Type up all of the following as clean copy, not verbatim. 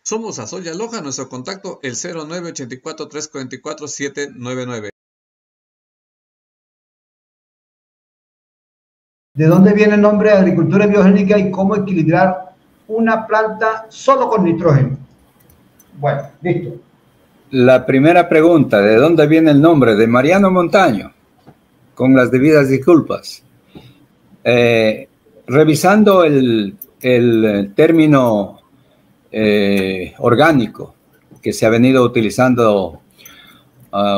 Somos Azol y Aloha, nuestro contacto el 0984-344-799. ¿De dónde viene el nombre de agricultura biogénica y cómo equilibrar una planta solo con nitrógeno? Bueno, listo. La primera pregunta, ¿de dónde viene el nombre? De Mariano Montaño, con las debidas disculpas. Revisando el término orgánico que se ha venido utilizando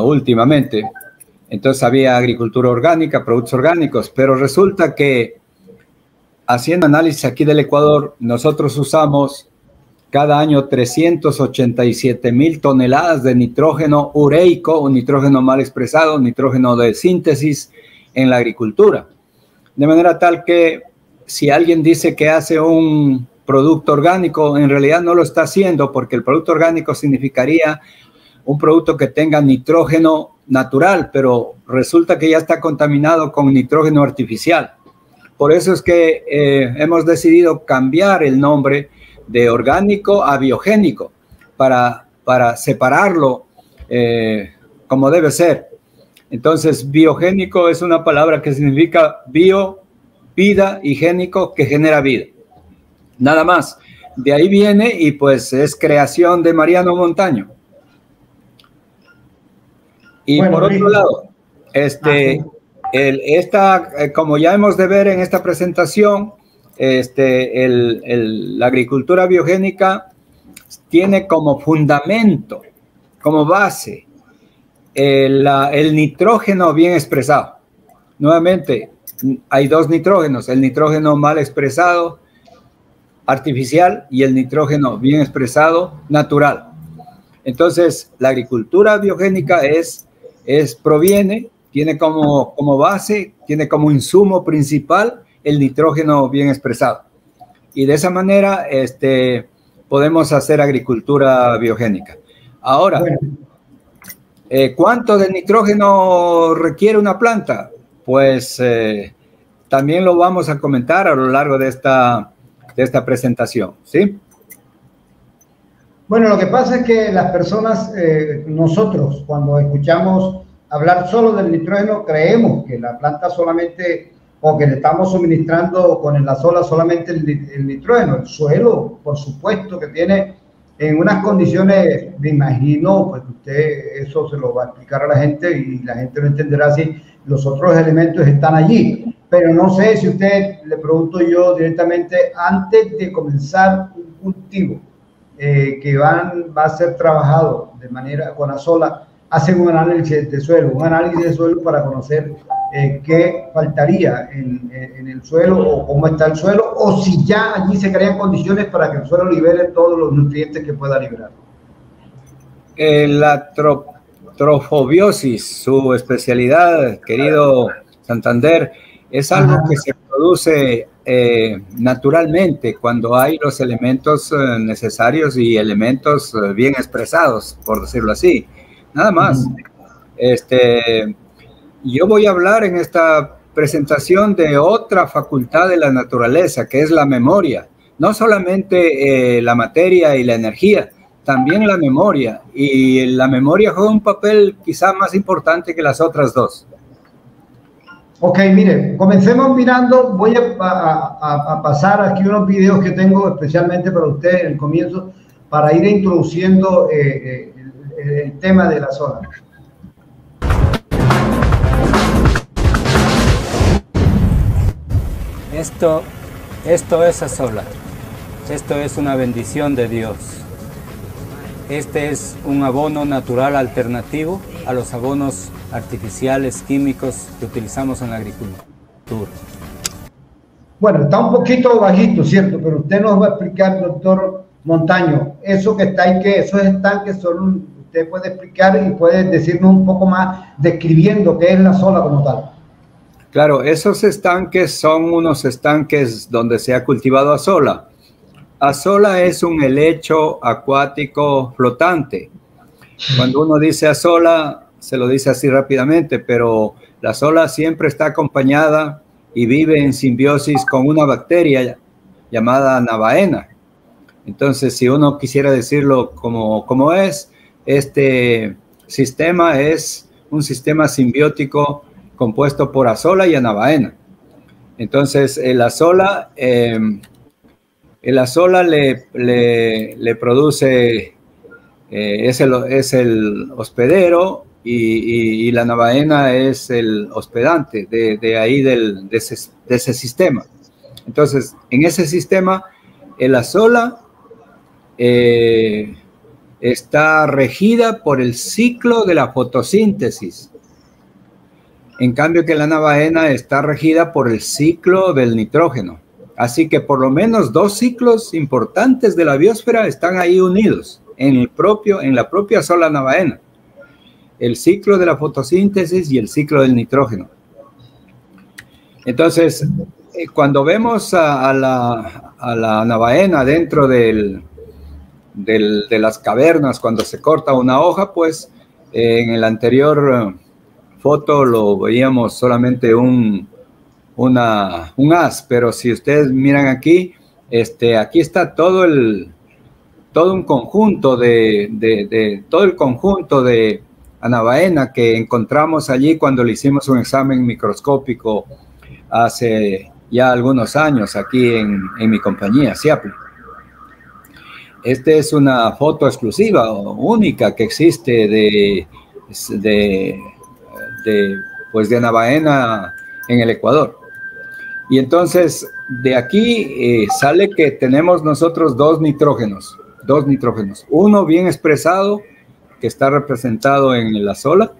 últimamente, entonces había agricultura orgánica, productos orgánicos, pero resulta que haciendo análisis aquí del Ecuador, nosotros usamos cada año 387,000 toneladas de nitrógeno ureico o nitrógeno mal expresado, nitrógeno de síntesis en la agricultura. De manera tal que si alguien dice que hace un producto orgánico, en realidad no lo está haciendo, porque el producto orgánico significaría un producto que tenga nitrógeno natural, pero resulta que ya está contaminado con nitrógeno artificial. Por eso es que hemos decidido cambiar el nombre de orgánico a biogénico para separarlo como debe ser. Entonces, biogénico es una palabra que significa bio, vida, y génico, que genera vida. Nada más. De ahí viene y pues es creación de Mariano Montaño. Y bueno, por otro lado, como ya hemos de ver en esta presentación, la agricultura biogénica tiene como fundamento, como base, el nitrógeno bien expresado. Nuevamente, hay dos nitrógenos, el nitrógeno mal expresado, artificial, y el nitrógeno bien expresado, natural. Entonces, la agricultura biogénica tiene como base, tiene como insumo principal el nitrógeno bien expresado. Y de esa manera podemos hacer agricultura biogénica. Ahora, ¿cuánto de nitrógeno requiere una planta? Pues también lo vamos a comentar a lo largo de esta presentación, ¿sí? Bueno, lo que pasa es que las personas, nosotros, cuando escuchamos hablar solo del nitrógeno, creemos que la planta solamente, o que le estamos suministrando con el Azola solamente el nitrógeno. El suelo, por supuesto, que tiene en unas condiciones, me imagino, pues usted eso se lo va a explicar a la gente y la gente lo entenderá si los otros elementos están allí. Pero no sé si usted, le pregunto yo directamente, antes de comenzar un cultivo que va a ser trabajado de manera con Azola, hacen un análisis de suelo, para conocer qué faltaría en el suelo o cómo está el suelo, o si ya allí se crean condiciones para que el suelo libere todos los nutrientes que pueda liberar. La trofobiosis, su especialidad, querido Santander, es algo que se produce naturalmente cuando hay los elementos necesarios y elementos bien expresados, por decirlo así. Nada más. Yo voy a hablar en esta presentación de otra facultad de la naturaleza, que es la memoria. No solamente la materia y la energía, también la memoria. Y la memoria juega un papel quizá más importante que las otras dos. Ok, mire, comencemos mirando. Voy a pasar aquí unos videos que tengo especialmente para usted en el comienzo, para ir introduciendo el tema de la zona. Esto es Azola. Esto es una bendición de Dios. Este es un abono natural alternativo a los abonos artificiales, químicos que utilizamos en la agricultura. Bueno, está un poquito bajito, ¿cierto? Pero usted nos va a explicar, doctor Montaño, eso que está ahí, que esos estanques son, usted puede explicar y puede decirnos un poco más describiendo qué es la Azola como tal. Claro, esos estanques son unos estanques donde se ha cultivado Azola. Azola es un helecho acuático flotante. Cuando uno dice Azola, se lo dice así rápidamente, pero la Azola siempre está acompañada y vive en simbiosis con una bacteria llamada Navaena. Entonces, si uno quisiera decirlo como es, este sistema es un sistema simbiótico compuesto por azola y anabaena. Entonces, el azola le produce, es el hospedero, y la anabaena es el hospedante de ahí de ese sistema. Entonces, en ese sistema, el azola está regida por el ciclo de la fotosíntesis. En cambio que la anabaena está regida por el ciclo del nitrógeno. Así que por lo menos 2 ciclos importantes de la biosfera están ahí unidos en la propia sola anabaena. El ciclo de la fotosíntesis y el ciclo del nitrógeno. Entonces, cuando vemos a la anabaena dentro de las cavernas, cuando se corta una hoja, pues en el anterior foto lo veíamos solamente un haz, pero si ustedes miran aquí, aquí está todo un conjunto todo el conjunto de anabaena que encontramos allí cuando le hicimos un examen microscópico hace ya algunos años aquí en mi compañía, Ciaple. Esta es una foto exclusiva, única, que existe de anabaena en el Ecuador. Y entonces de aquí sale que tenemos nosotros dos nitrógenos, uno bien expresado que está representado en el azola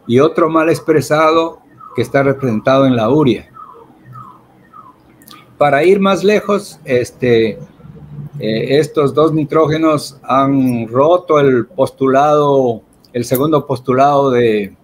y otro mal expresado que está representado en la urea. Para ir más lejos, estos dos nitrógenos han roto el segundo postulado de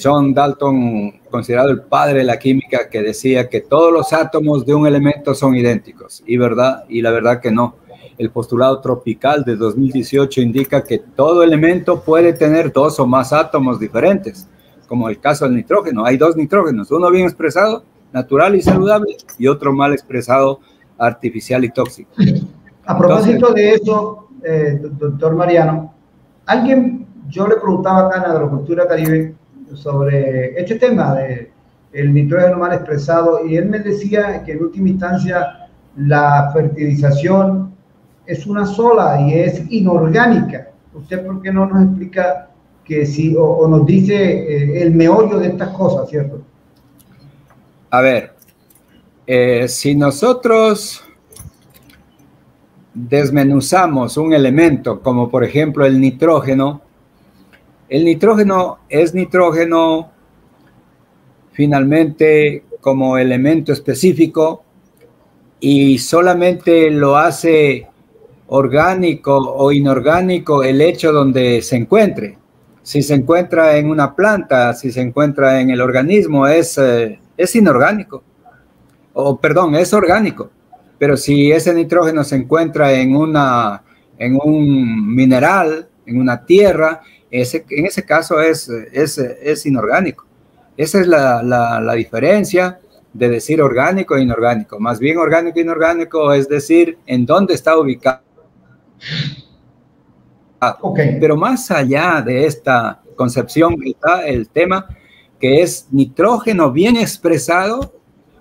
John Dalton, considerado el padre de la química, que decía que todos los átomos de un elemento son idénticos, y la verdad que no. El postulado tropical de 2018 indica que todo elemento puede tener 2 o más átomos diferentes, como el caso del nitrógeno. Hay 2 nitrógenos, uno bien expresado, natural y saludable, y otro mal expresado, artificial y tóxico. A propósito de eso, doctor Mariano, yo le preguntaba acá en Agrocultura Caribe sobre este tema del nitrógeno mal expresado, y él me decía que en última instancia la fertilización es una sola y es inorgánica. ¿Usted por qué no nos explica que si, o nos dice el meollo de estas cosas, cierto? A ver, si nosotros desmenuzamos un elemento, como por ejemplo el nitrógeno es nitrógeno finalmente como elemento específico, y solamente lo hace orgánico o inorgánico el hecho donde se encuentre. Si se encuentra en una planta, si se encuentra en el organismo, es inorgánico. Es orgánico. Pero si ese nitrógeno se encuentra en un mineral, en una tierra, en ese caso es inorgánico. Esa es la diferencia de decir orgánico e inorgánico. Más bien orgánico e inorgánico es decir en dónde está ubicado. Okay. Pero más allá de esta concepción está el tema que es nitrógeno bien expresado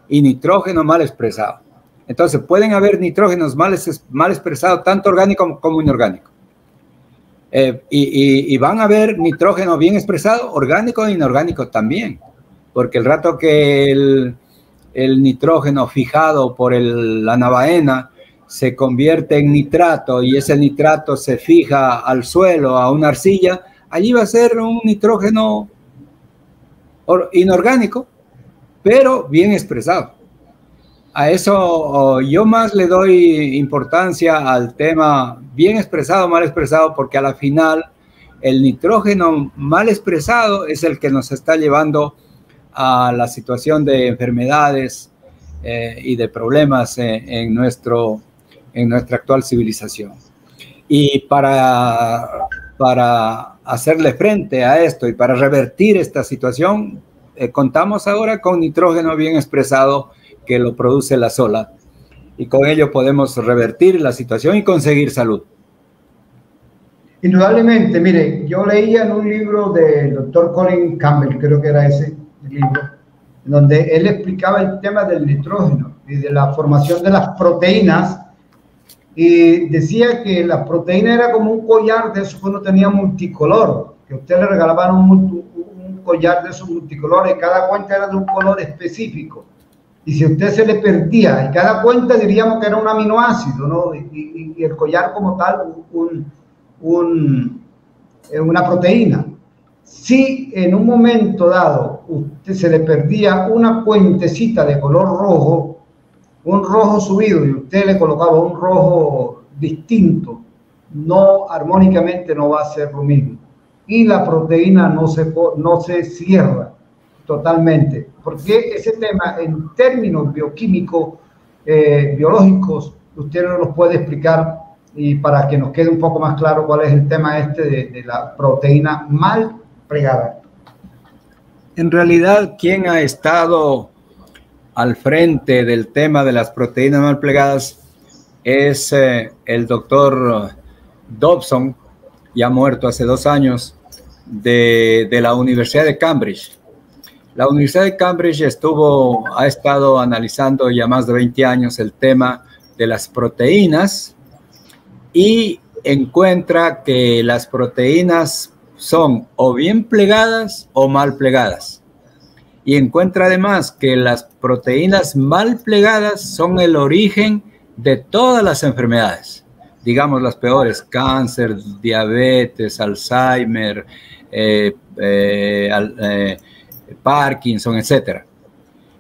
y nitrógeno mal expresado. Entonces pueden haber nitrógenos mal expresados, tanto orgánico como inorgánico. Y van a haber nitrógeno bien expresado, orgánico e inorgánico también, porque el rato que el nitrógeno fijado por la anabaena se convierte en nitrato y ese nitrato se fija al suelo, a una arcilla, allí va a ser un nitrógeno inorgánico, pero bien expresado. A eso yo más le doy importancia al tema bien expresado, mal expresado, porque a la final el nitrógeno mal expresado es el que nos está llevando a la situación de enfermedades y de problemas en nuestra actual civilización. Y para hacerle frente a esto y para revertir esta situación, contamos ahora con nitrógeno bien expresado que lo produce la azola. y con ello podemos revertir la situación y conseguir salud. Indudablemente, mire, yo leía en un libro del doctor Colin Campbell, creo que era ese el libro, donde él explicaba el tema del nitrógeno y de la formación de las proteínas, y decía que la proteína era como un collar de esos que uno tenía multicolor, que a usted le regalaban un collar de esos multicolores, cada cuenta era de un color específico, y si a usted se le perdía, y cada cuenta diríamos que era un aminoácido, ¿no? Y el collar como tal, una proteína. Si en un momento dado usted se le perdía una cuentecita de color rojo, un rojo subido, y usted le colocaba un rojo distinto, no armónicamente no va a ser lo mismo. Y la proteína no se cierra totalmente, porque ese tema en términos bioquímicos, biológicos, usted no nos puede explicar, y para que nos quede un poco más claro cuál es el tema de la proteína mal plegada. En realidad, ¿quién ha estado al frente del tema de las proteínas mal plegadas? Es el doctor Dobson, ya muerto hace 2 años, de la Universidad de Cambridge. La Universidad de Cambridge ha estado analizando ya más de 20 años el tema de las proteínas y encuentra que las proteínas son o bien plegadas o mal plegadas. Y encuentra además que las proteínas mal plegadas son el origen de todas las enfermedades, digamos las peores: cáncer, diabetes, Alzheimer, Parkinson, etc.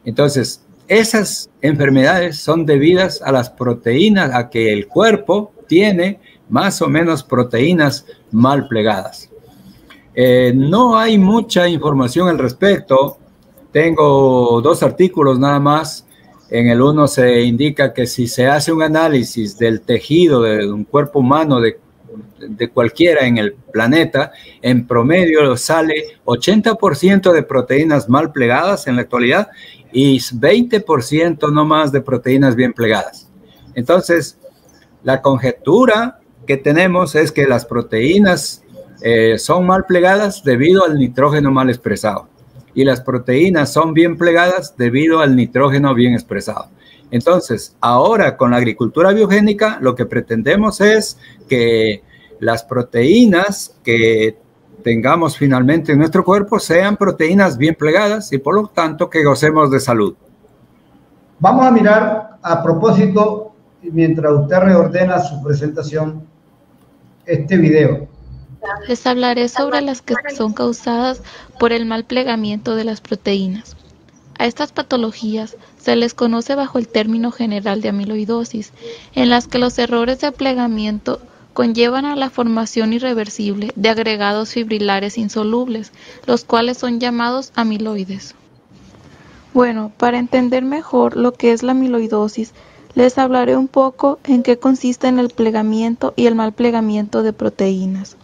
Entonces, esas enfermedades son debidas a las proteínas, a que el cuerpo tiene más o menos proteínas mal plegadas. No hay mucha información al respecto. Tengo 2 artículos nada más. En el uno se indica que si se hace un análisis del tejido de un cuerpo humano de cualquiera en el planeta, en promedio sale 80% de proteínas mal plegadas en la actualidad y 20% no más de proteínas bien plegadas. Entonces, la conjetura que tenemos es que las proteínas son mal plegadas debido al nitrógeno mal expresado, y las proteínas son bien plegadas debido al nitrógeno bien expresado. Entonces, ahora con la agricultura biogénica, lo que pretendemos es que las proteínas que tengamos finalmente en nuestro cuerpo sean proteínas bien plegadas y por lo tanto que gocemos de salud. Vamos a mirar a propósito, mientras usted reordena su presentación, este video. Les hablaré sobre las que son causadas por el mal plegamiento de las proteínas. A estas patologías se les conoce bajo el término general de amiloidosis, en las que los errores de plegamiento conllevan a la formación irreversible de agregados fibrilares insolubles, los cuales son llamados amiloides. Bueno, para entender mejor lo que es la amiloidosis, les hablaré un poco en qué consisten el plegamiento y el mal plegamiento de proteínas.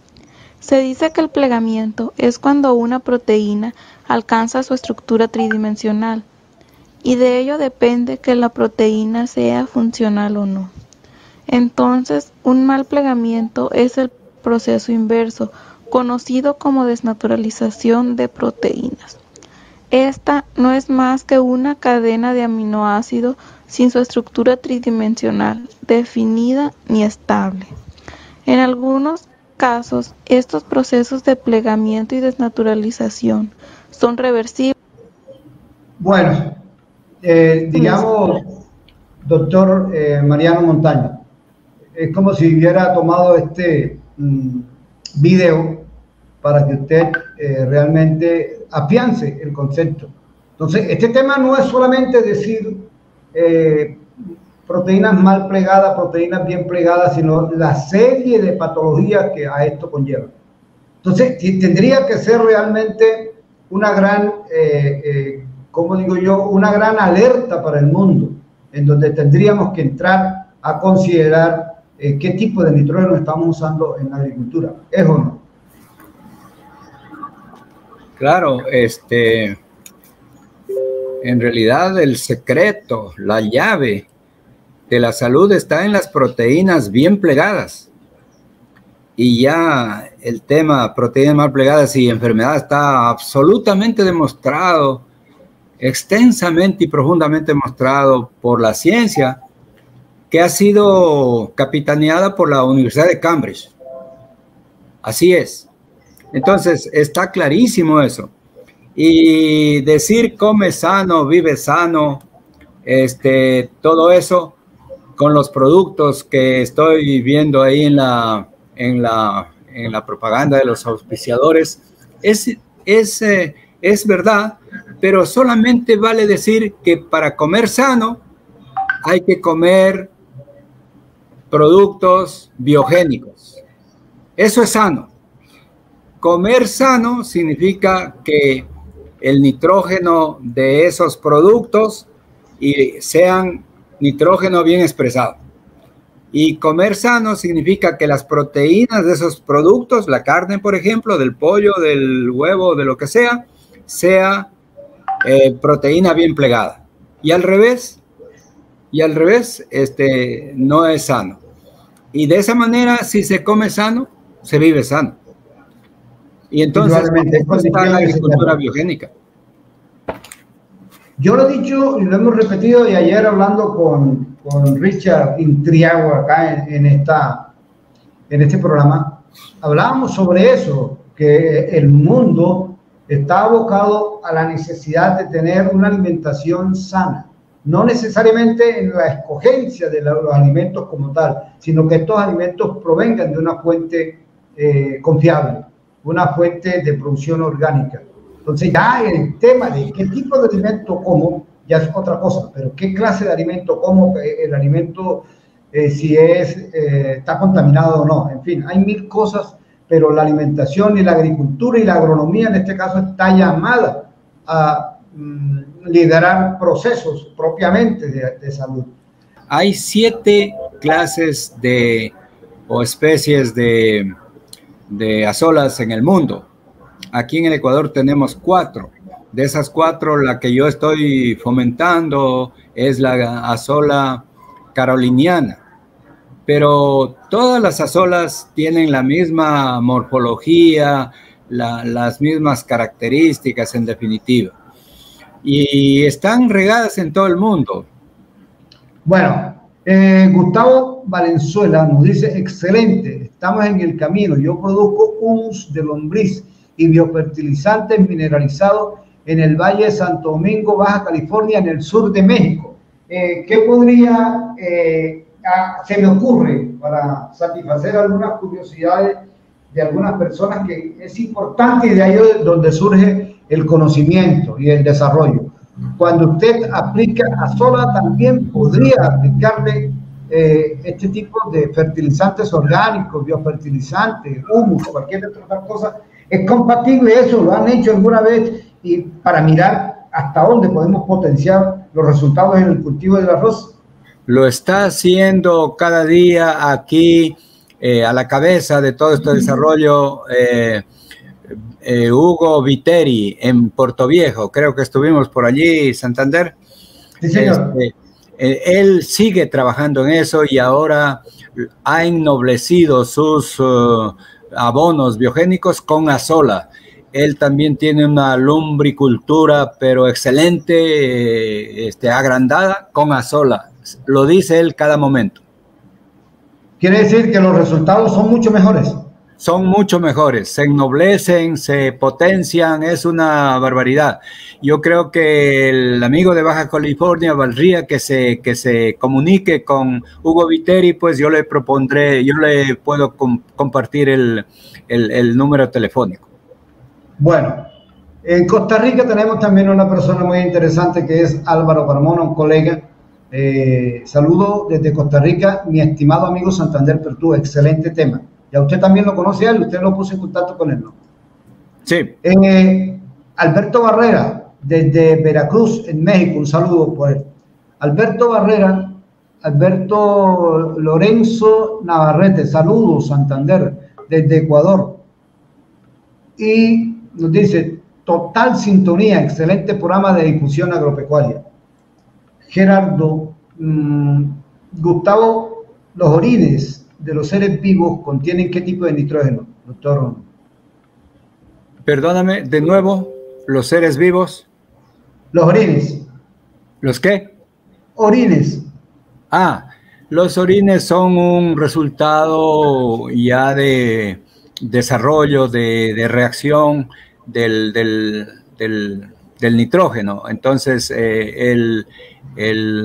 Se dice que el plegamiento es cuando una proteína alcanza su estructura tridimensional, y de ello depende que la proteína sea funcional o no. Entonces, un mal plegamiento es el proceso inverso, conocido como desnaturalización de proteínas. Esta no es más que una cadena de aminoácidos sin su estructura tridimensional definida ni estable. En algunos casos, estos procesos de plegamiento y desnaturalización son reversibles. Bueno, digamos, doctor Mariano Montaño, es como si hubiera tomado este video para que usted realmente afiance el concepto. Entonces, este tema no es solamente decir proteínas mal plegadas, proteínas bien plegadas, sino la serie de patologías que a esto conlleva. Entonces, tendría que ser realmente una gran, ¿cómo digo yo?, una gran alerta para el mundo, en donde tendríamos que entrar a considerar qué tipo de nitrógeno estamos usando en la agricultura. ¿Es o no? Claro, en realidad el secreto, la llave de la salud está en las proteínas bien plegadas. Y ya el tema proteínas mal plegadas y enfermedad está absolutamente demostrado, extensamente y profundamente demostrado por la ciencia, que ha sido capitaneada por la Universidad de Cambridge. Así es. Entonces, está clarísimo eso. Y decir come sano, vive sano, todo eso con los productos que estoy viendo ahí en la propaganda de los auspiciadores, es verdad, pero solamente vale decir que para comer sano hay que comer productos biogénicos. Eso es sano. Comer sano significa que el nitrógeno de esos productos sean nitrógeno bien expresado. Y comer sano significa que las proteínas de esos productos, la carne, por ejemplo, del pollo, del huevo, de lo que sea proteína bien plegada. Y al revés, no es sano. Y de esa manera, si se come sano, se vive sano. Y entonces está la agricultura biogénica. Yo lo he dicho y lo hemos repetido, y ayer hablando con Richard Intriago acá en este programa, hablábamos sobre eso, que el mundo está abocado a la necesidad de tener una alimentación sana, no necesariamente en la escogencia de los alimentos como tal, sino que estos alimentos provengan de una fuente confiable, una fuente de producción orgánica. Entonces ya el tema de qué tipo de alimento como ya es otra cosa, pero qué clase de alimento como, el alimento si está contaminado o no, en fin, hay mil cosas, pero la alimentación y la agricultura y la agronomía en este caso está llamada a liderar procesos propiamente de salud. Hay 7 clases o especies de azolas en el mundo. Aquí en el Ecuador tenemos 4. De esas 4, la que yo estoy fomentando es la azola caroliniana. Pero todas las azolas tienen la misma morfología, las mismas características en definitiva. Y están regadas en todo el mundo. Bueno, Gustavo Valenzuela nos dice, excelente, estamos en el camino. Yo produzco humus de lombriz y biofertilizantes mineralizados en el Valle de Santo Domingo, Baja California, en el sur de México. ¿Qué podría, se me ocurre para satisfacer algunas curiosidades de algunas personas, que es importante y de ahí es donde surge el conocimiento y el desarrollo? Cuando usted aplica azola, también podría aplicarle este tipo de fertilizantes orgánicos, biofertilizantes, humus, cualquier otra cosa. ¿Es compatible eso? ¿Lo han hecho alguna vez? Y para mirar hasta dónde podemos potenciar los resultados en el cultivo del arroz. Lo está haciendo cada día aquí, a la cabeza de todo este desarrollo, Hugo Viteri en Puerto Viejo. Creo que estuvimos por allí, Santander. Sí, señor. Él sigue trabajando en eso y ahora ha ennoblecido sus abonos biogénicos con azola. Él también tiene una lumbricultura, pero excelente, agrandada, con azola. Lo dice él cada momento. Quiere decir que los resultados son mucho mejores. Son mucho mejores, se ennoblecen, se potencian, es una barbaridad. Yo creo que el amigo de Baja California valdría que se comunique con Hugo Viteri, pues yo le propondré, yo le puedo compartir el número telefónico. Bueno, en Costa Rica tenemos también una persona muy interesante que es Álvaro Carmona, un colega. Saludo desde Costa Rica, mi estimado amigo Santander Pertú, excelente tema. Ya usted también lo conoce a él, usted lo puso en contacto con él, ¿no? Sí. Alberto Barrera, desde Veracruz, en México, un saludo por él. Alberto Barrera, Alberto Lorenzo Navarrete, saludos Santander, desde Ecuador. Y nos dice, total sintonía, excelente programa de difusión agropecuaria. Gerardo Gustavo, los orines de los seres vivos contienen qué tipo de nitrógeno, doctor? Perdóname, de nuevo, los seres vivos. Los orines. ¿Los qué? Orines. Ah, los orines son un resultado ya de desarrollo, de reacción del nitrógeno. Entonces, el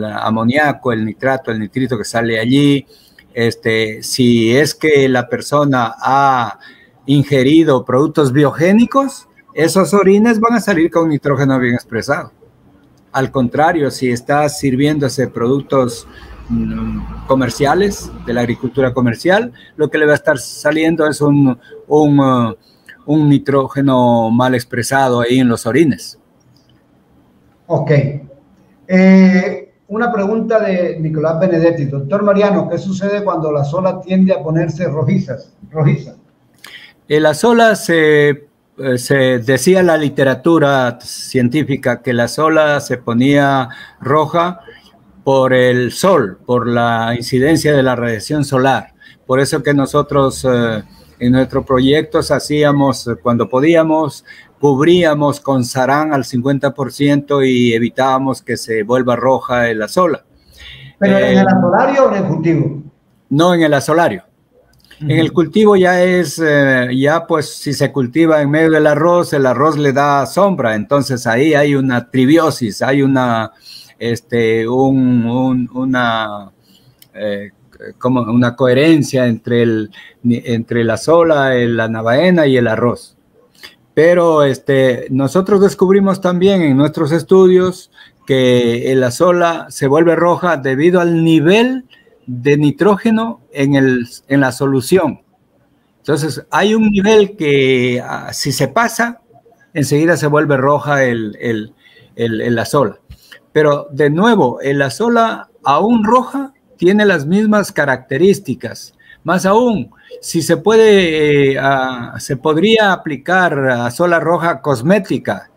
amoníaco, el nitrato, el nitrito que sale allí, si es que la persona ha ingerido productos biogénicos, esos orines van a salir con nitrógeno bien expresado. Al contrario, si está sirviéndose productos comerciales, de la agricultura comercial, lo que le va a estar saliendo es un nitrógeno mal expresado ahí en los orines. Ok. Una pregunta de Nicolás Benedetti. Doctor Mariano, ¿qué sucede cuando la sola tiende a ponerse rojiza? La sola se decía la literatura científica que la sola se ponía roja por el sol, por la incidencia de la radiación solar. Por eso que nosotros en nuestros proyectos hacíamos, cuando podíamos, cubríamos con sarán al 50% y evitábamos que se vuelva roja la sola. ¿Pero en el asolario o en el cultivo? No, en el asolario. En el cultivo ya es, pues si se cultiva en medio del arroz, el arroz le da sombra, entonces ahí hay una tribiosis, hay una coherencia entre la sola, la navaena y el arroz. Pero nosotros descubrimos también en nuestros estudios que la sola se vuelve roja debido al nivel de nitrógeno en la solución. Entonces hay un nivel que si se pasa, enseguida se vuelve roja la sola. Pero de nuevo, la sola aún roja tiene las mismas características. Más aún, si se puede, se podría aplicar a sola roja cosmética,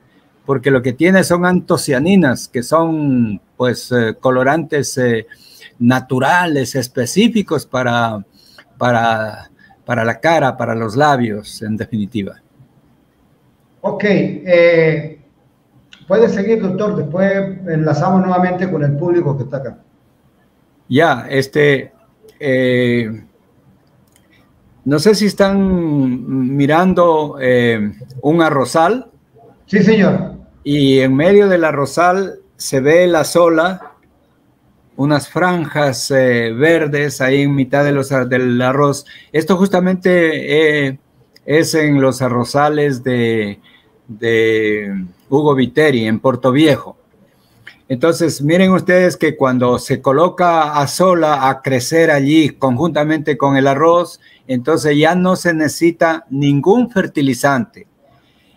porque lo que tiene son antocianinas, que son pues colorantes naturales, específicos para la cara, para los labios, en definitiva. Ok, puede seguir, doctor, después enlazamos nuevamente con el público que está acá. Ya, no sé si están mirando un arrozal. Sí, señor. Y en medio del arrozal se ve la sola, unas franjas verdes ahí en mitad del arroz. Esto justamente es en los arrozales de Hugo Viteri, en Portoviejo. Entonces, miren ustedes que cuando se coloca a sola a crecer allí conjuntamente con el arroz, entonces ya no se necesita ningún fertilizante.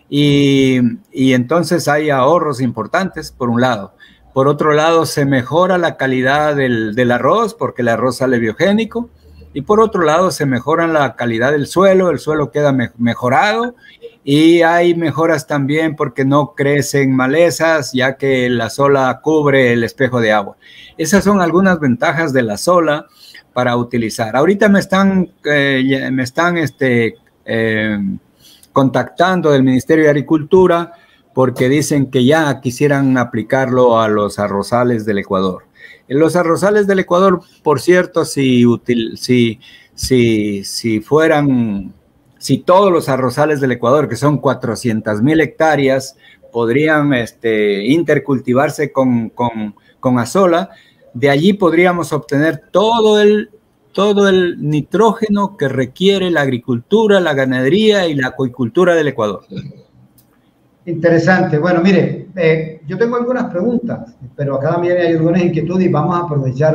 Y entonces hay ahorros importantes, por un lado. Por otro lado, se mejora la calidad del arroz, porque el arroz sale biogénico. Y por otro lado, se mejora la calidad del suelo, el suelo queda mejorado. Y hay mejoras también porque no crecen malezas, ya que la sola cubre el espejo de agua. Esas son algunas ventajas de la sola para utilizar. Ahorita me están contactando del Ministerio de Agricultura porque dicen que ya quisieran aplicarlo a los arrozales del Ecuador. En los arrozales del Ecuador, por cierto, si todos los arrozales del Ecuador, que son 400,000 hectáreas, podrían intercultivarse con azola, de allí podríamos obtener todo el nitrógeno que requiere la agricultura, la ganadería y la acuicultura del Ecuador. Interesante. Bueno, mire, yo tengo algunas preguntas, pero acá también hay algunas inquietudes y vamos a aprovechar.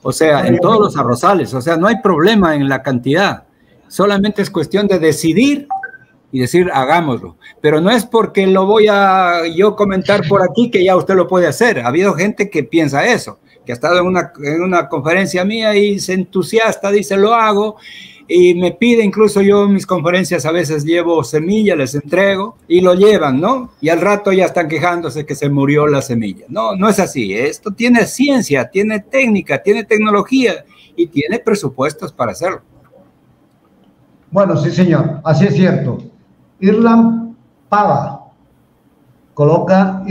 O sea, en todos los arrozales, o sea, no hay problema en la cantidad. Solamente es cuestión de decidir y decir, hagámoslo. Pero no es porque lo voy a yo comentar por aquí que ya usted lo puede hacer. Ha habido gente que piensa eso, que ha estado en una conferencia mía y se entusiasta, dice, lo hago, y me pide, incluso yo en mis conferencias a veces llevo semilla, les entrego y lo llevan, ¿no? Y al rato ya están quejándose que se murió la semilla. No, no es así. Esto tiene ciencia, tiene técnica, tiene tecnología y tiene presupuestos para hacerlo. Bueno, sí, señor, así es cierto. Irland Pava coloca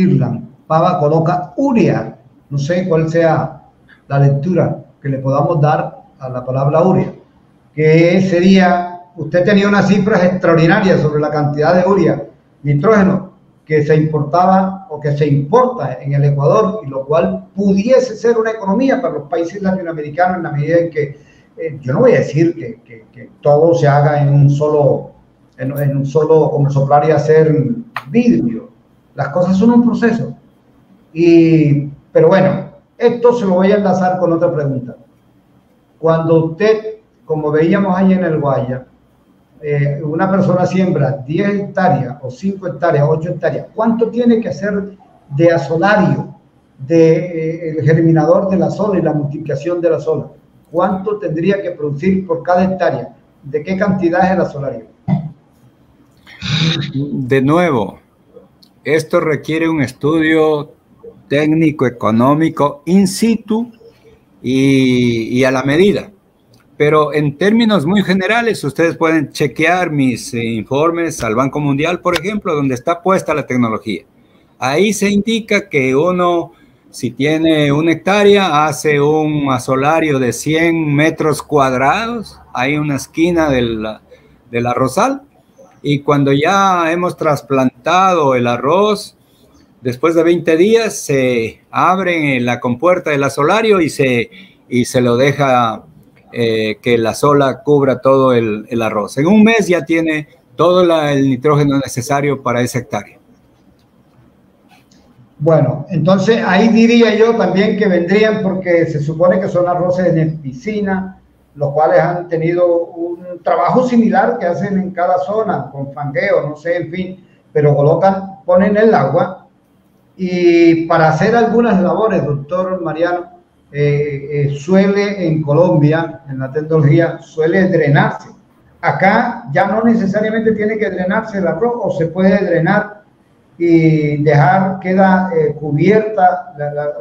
urea. No sé cuál sea la lectura que le podamos dar a la palabra urea, que sería, usted tenía unas cifras extraordinarias sobre la cantidad de urea, nitrógeno, que se importaba o que se importa en el Ecuador, y lo cual pudiese ser una economía para los países latinoamericanos en la medida en que, yo no voy a decir que todo se haga en un solo, como soplar y hacer vidrio. Las cosas son un proceso. Pero bueno, esto se lo voy a enlazar con otra pregunta. Cuando usted, como veíamos ahí en el Guaya, una persona siembra 10 hectáreas o 5 hectáreas, 8 hectáreas, ¿cuánto tiene que hacer de asolario, el germinador de la sola y la multiplicación de la sola? ¿Cuánto tendría que producir por cada hectárea? ¿De qué cantidad es el asolario? De nuevo, esto requiere un estudio técnico, económico, in situ y a la medida. Pero en términos muy generales, ustedes pueden chequear mis informes al Banco Mundial, por ejemplo, donde está puesta la tecnología. Ahí se indica que uno, si tiene 1 hectárea, hace un asolario de 100 metros cuadrados. Hay una esquina del arrozal. Y cuando ya hemos trasplantado el arroz, después de 20 días se abre la compuerta del asolario y se lo deja que la sola cubra todo el arroz. En un mes ya tiene todo el nitrógeno necesario para esa hectárea. Bueno, entonces ahí diría yo también que vendrían, porque se supone que son arroces en piscina, los cuales han tenido un trabajo similar que hacen en cada zona, con fangueo, no sé, en fin, pero ponen el agua, y para hacer algunas labores, doctor Mariano, suele en Colombia, en la tecnología, suele drenarse. Acá ya no necesariamente tiene que drenarse el arroz, o se puede drenar y queda cubierta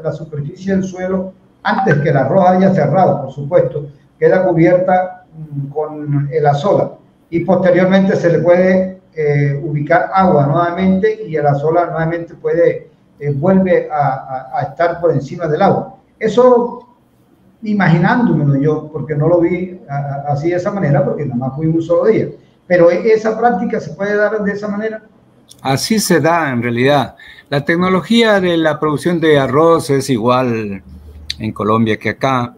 la superficie del suelo antes que el arroz haya cerrado, por supuesto, queda cubierta con el azola, y posteriormente se le puede ubicar agua nuevamente, y el azola nuevamente vuelve a estar por encima del agua. Eso imaginándomelo yo, porque no lo vi así de esa manera, porque nada más fui un solo día, pero esa práctica se puede dar de esa manera. Así se da en realidad. La tecnología de la producción de arroz es igual en Colombia que acá,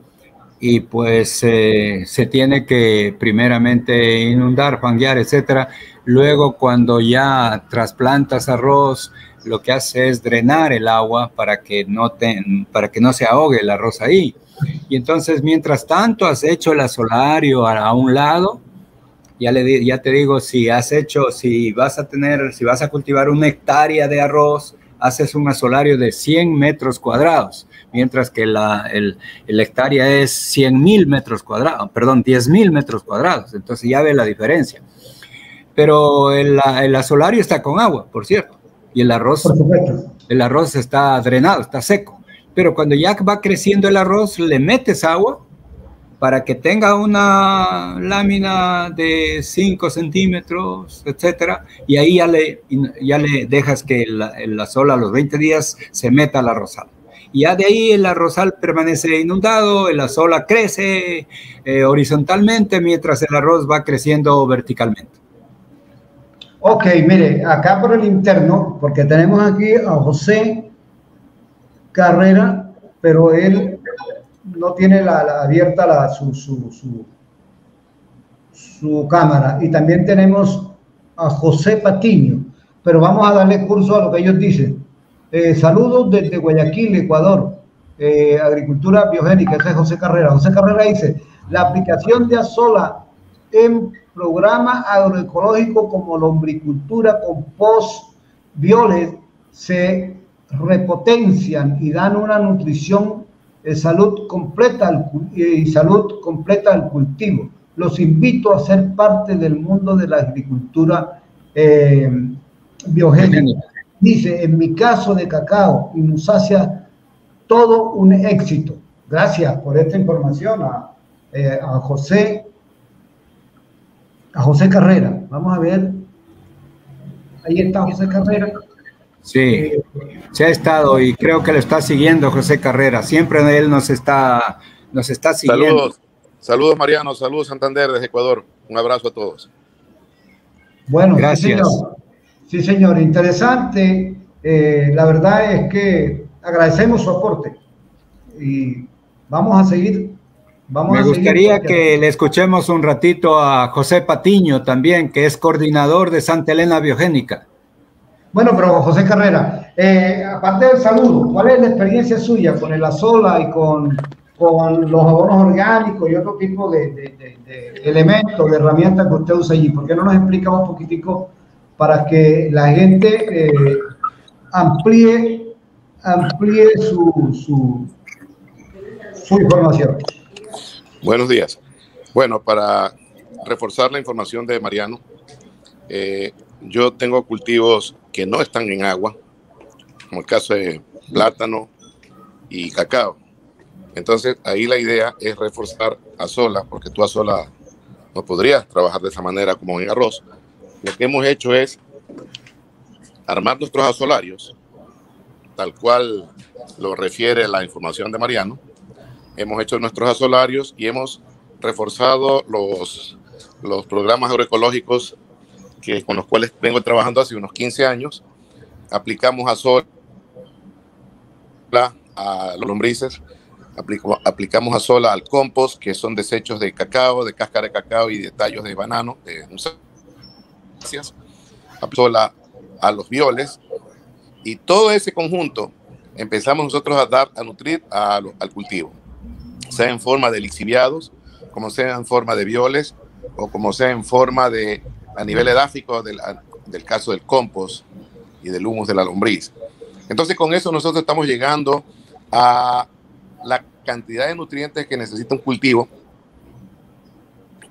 y pues se tiene que primeramente inundar, fanguear, etcétera. Luego, cuando ya trasplantas arroz, lo que hace es drenar el agua para que no se ahogue el arroz ahí. Y entonces, mientras tanto, has hecho el asolario a un lado. Ya te digo, si vas a cultivar 1 hectárea de arroz, haces un asolario de 100 metros cuadrados, mientras que la hectárea es 100,000 metros cuadrados, perdón, 10,000 metros cuadrados. Entonces ya ve la diferencia. Pero el asolario está con agua, por cierto, y el arroz está drenado, está seco. Pero cuando ya va creciendo el arroz, le metes agua para que tenga una lámina de 5 centímetros, etcétera, y ahí ya le dejas que la sola a los 20 días se meta al arrozal. Y ya de ahí el arrozal permanece inundado, la sola crece horizontalmente, mientras el arroz va creciendo verticalmente. Ok, mire, acá por el interno, porque tenemos aquí a José Carrera, pero él no tiene abierta su cámara, y también tenemos a José Patiño, pero vamos a darle curso a lo que ellos dicen. Saludos desde Guayaquil, Ecuador, agricultura biogénica. Ese es José Carrera. José Carrera dice: la aplicación de azola en programas agroecológicos como lombricultura, compost, bioles, se repotencian y dan una nutrición salud completa al cultivo. los invito a ser parte del mundo de la agricultura biogénica. Dice, en mi caso de cacao y musácea, todo un éxito. Gracias por esta información a José Carrera. Vamos a ver. Ahí está José Carrera. Sí, se ha estado y creo que lo está siguiendo José Carrera. Siempre él nos está siguiendo. Saludos Mariano, saludos Santander desde Ecuador. Un abrazo a todos. Bueno, gracias. Sí, señor, interesante. La verdad es que agradecemos su aporte y vamos a seguir. Me gustaría que le escuchemos un ratito a José Patiño también, que es coordinador de Santa Elena Biogénica. Bueno, pero José Carrera, aparte del saludo, ¿cuál es la experiencia suya con el Azola y con los abonos orgánicos y otro tipo de elementos, de herramientas que usted usa allí? ¿Por qué no nos explica un poquitico para que la gente amplíe su información? Buenos días. Bueno, para reforzar la información de Mariano, yo tengo cultivos que no están en agua, como el caso de plátano y cacao. Entonces, ahí la idea es reforzar Azola, porque tú Azola no podrías trabajar de esa manera como en arroz. Lo que hemos hecho es armar nuestros azolarios, tal cual lo refiere la información de Mariano. Hemos hecho nuestros azolarios y hemos reforzado los programas agroecológicos con los cuales vengo trabajando hace unos 15 años. Aplicamos Azola a los lombrices, aplicamos Azola al compost, que son desechos de cacao, de cáscara de cacao y de tallos de banano, de musáceas. Azola a los violes, y todo ese conjunto empezamos nosotros a nutrir al cultivo, sea en forma de lixiviados, como sea en forma de violes, o como sea en forma de, a nivel edáfico, del caso del compost y del humus de la lombriz. Entonces, con eso nosotros estamos llegando a la cantidad de nutrientes que necesita un cultivo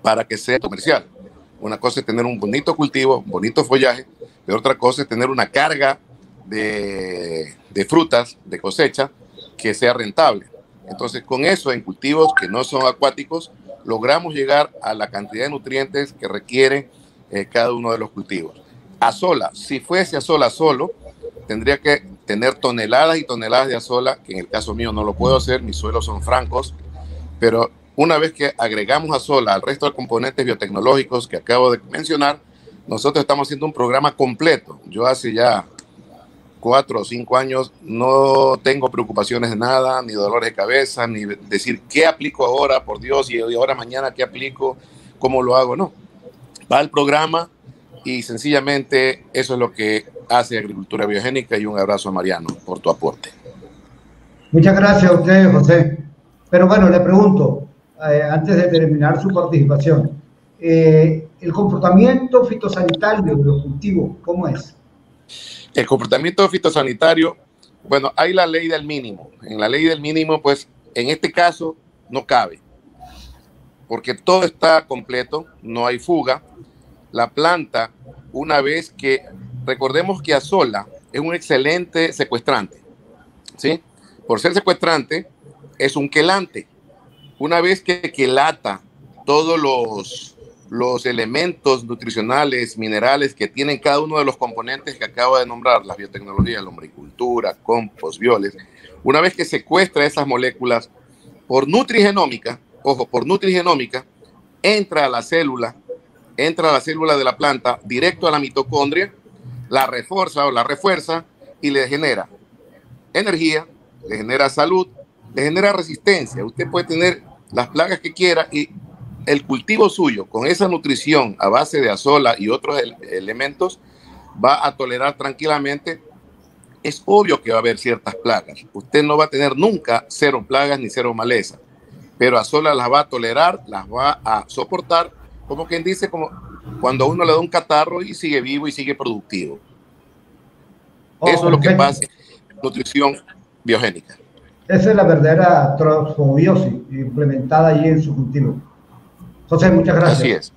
para que sea comercial. Una cosa es tener un bonito cultivo, un bonito follaje, pero otra cosa es tener una carga de frutas de cosecha que sea rentable. Entonces, con eso, en cultivos que no son acuáticos, logramos llegar a la cantidad de nutrientes que requiere cada uno de los cultivos. Azola, si fuese Azola solo, tendría que tener toneladas y toneladas de Azola, que en el caso mío no lo puedo hacer, mis suelos son francos, pero una vez que agregamos Azola al resto de componentes biotecnológicos que acabo de mencionar, nosotros estamos haciendo un programa completo. Yo hace ya 4 o 5 años no tengo preocupaciones de nada, ni dolores de cabeza, ni decir qué aplico ahora, por Dios, y ahora mañana qué aplico, cómo lo hago. No, va al programa y sencillamente eso es lo que hace Agricultura Biogénica. Y un abrazo a Mariano por tu aporte. Muchas gracias a usted, José. Pero bueno, le pregunto, antes de terminar su participación, el comportamiento fitosanitario de los cultivos, ¿cómo es? El comportamiento fitosanitario, bueno, hay la ley del mínimo. En la ley del mínimo, pues, en este caso no cabe, porque todo está completo, no hay fuga. La planta, una vez que, recordemos que Azola es un excelente secuestrante, ¿sí? Por ser secuestrante, es un quelante. Una vez que quelata todos los elementos nutricionales, minerales que tienen cada uno de los componentes que acabo de nombrar, las biotecnologías, lombricultura, compost, violes, una vez que secuestra esas moléculas por nutrigenómica, ojo, por nutrigenómica, entra a la célula de la planta, directo a la mitocondria, la refuerza y le genera energía, le genera salud, le genera resistencia. Usted puede tener las plagas que quiera y el cultivo suyo, con esa nutrición a base de Azola y otros elementos, va a tolerar tranquilamente. Es obvio que va a haber ciertas plagas. Usted no va a tener nunca 0 plagas ni 0 maleza, pero Azola las va a tolerar, las va a soportar, como quien dice, como cuando uno le da un catarro y sigue vivo y sigue productivo. Eso es lo que pasa en nutrición biogénica. Esa es la verdadera trombiosis implementada allí en su cultivo. José, muchas gracias. Así es.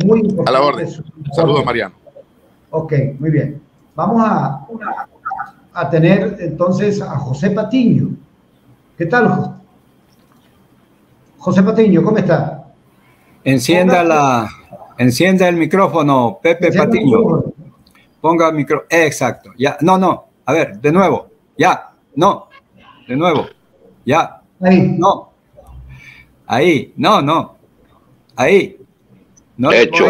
Muy importante. A la orden. Saludos, Mariano. Ok, muy bien. Vamos a tener entonces a José Patiño. ¿Qué tal, José Patiño? ¿Cómo está? Encienda el micrófono, Pepe Patiño. Ponga el micrófono. Exacto. Ya. No. A ver, de nuevo. Ya. No. De nuevo. Ya. Ahí. No. Ahí. No. Ahí. No. Hecho.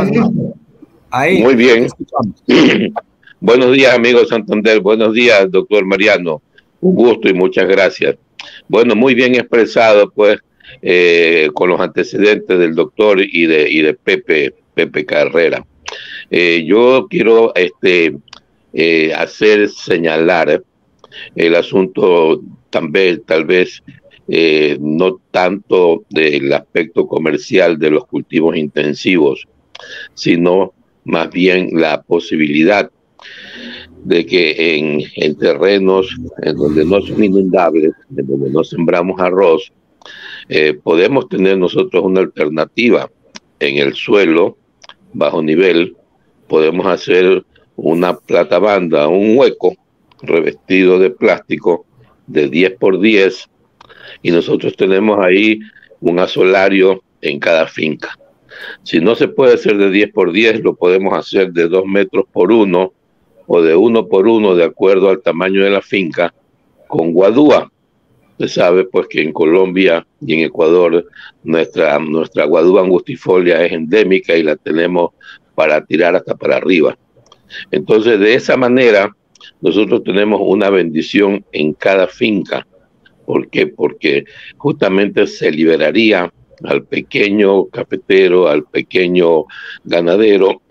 Ahí. Muy bien. Buenos días, amigos Santander. Buenos días, doctor Mariano. Un gusto y muchas gracias. Bueno, muy bien expresado, pues, con los antecedentes del doctor y de Pepe Carrera. Yo quiero señalar el asunto tal vez no tanto del aspecto comercial de los cultivos intensivos, sino más bien la posibilidad de que en terrenos en donde no son inundables, en donde no sembramos arroz, podemos tener nosotros una alternativa en el suelo bajo nivel. Podemos hacer una platabanda, un hueco revestido de plástico de 10 por 10 y nosotros tenemos ahí un asolario en cada finca. Si no se puede hacer de 10 por 10, lo podemos hacer de 2 metros por 1 o de 1 por 1 de acuerdo al tamaño de la finca, con guadúa. Usted sabe pues que en Colombia y en Ecuador nuestra guadúa angustifolia es endémica y la tenemos para tirar hasta para arriba. Entonces, de esa manera, nosotros tenemos una bendición en cada finca. ¿Por qué? Porque justamente se liberaría al pequeño cafetero, al pequeño ganadero,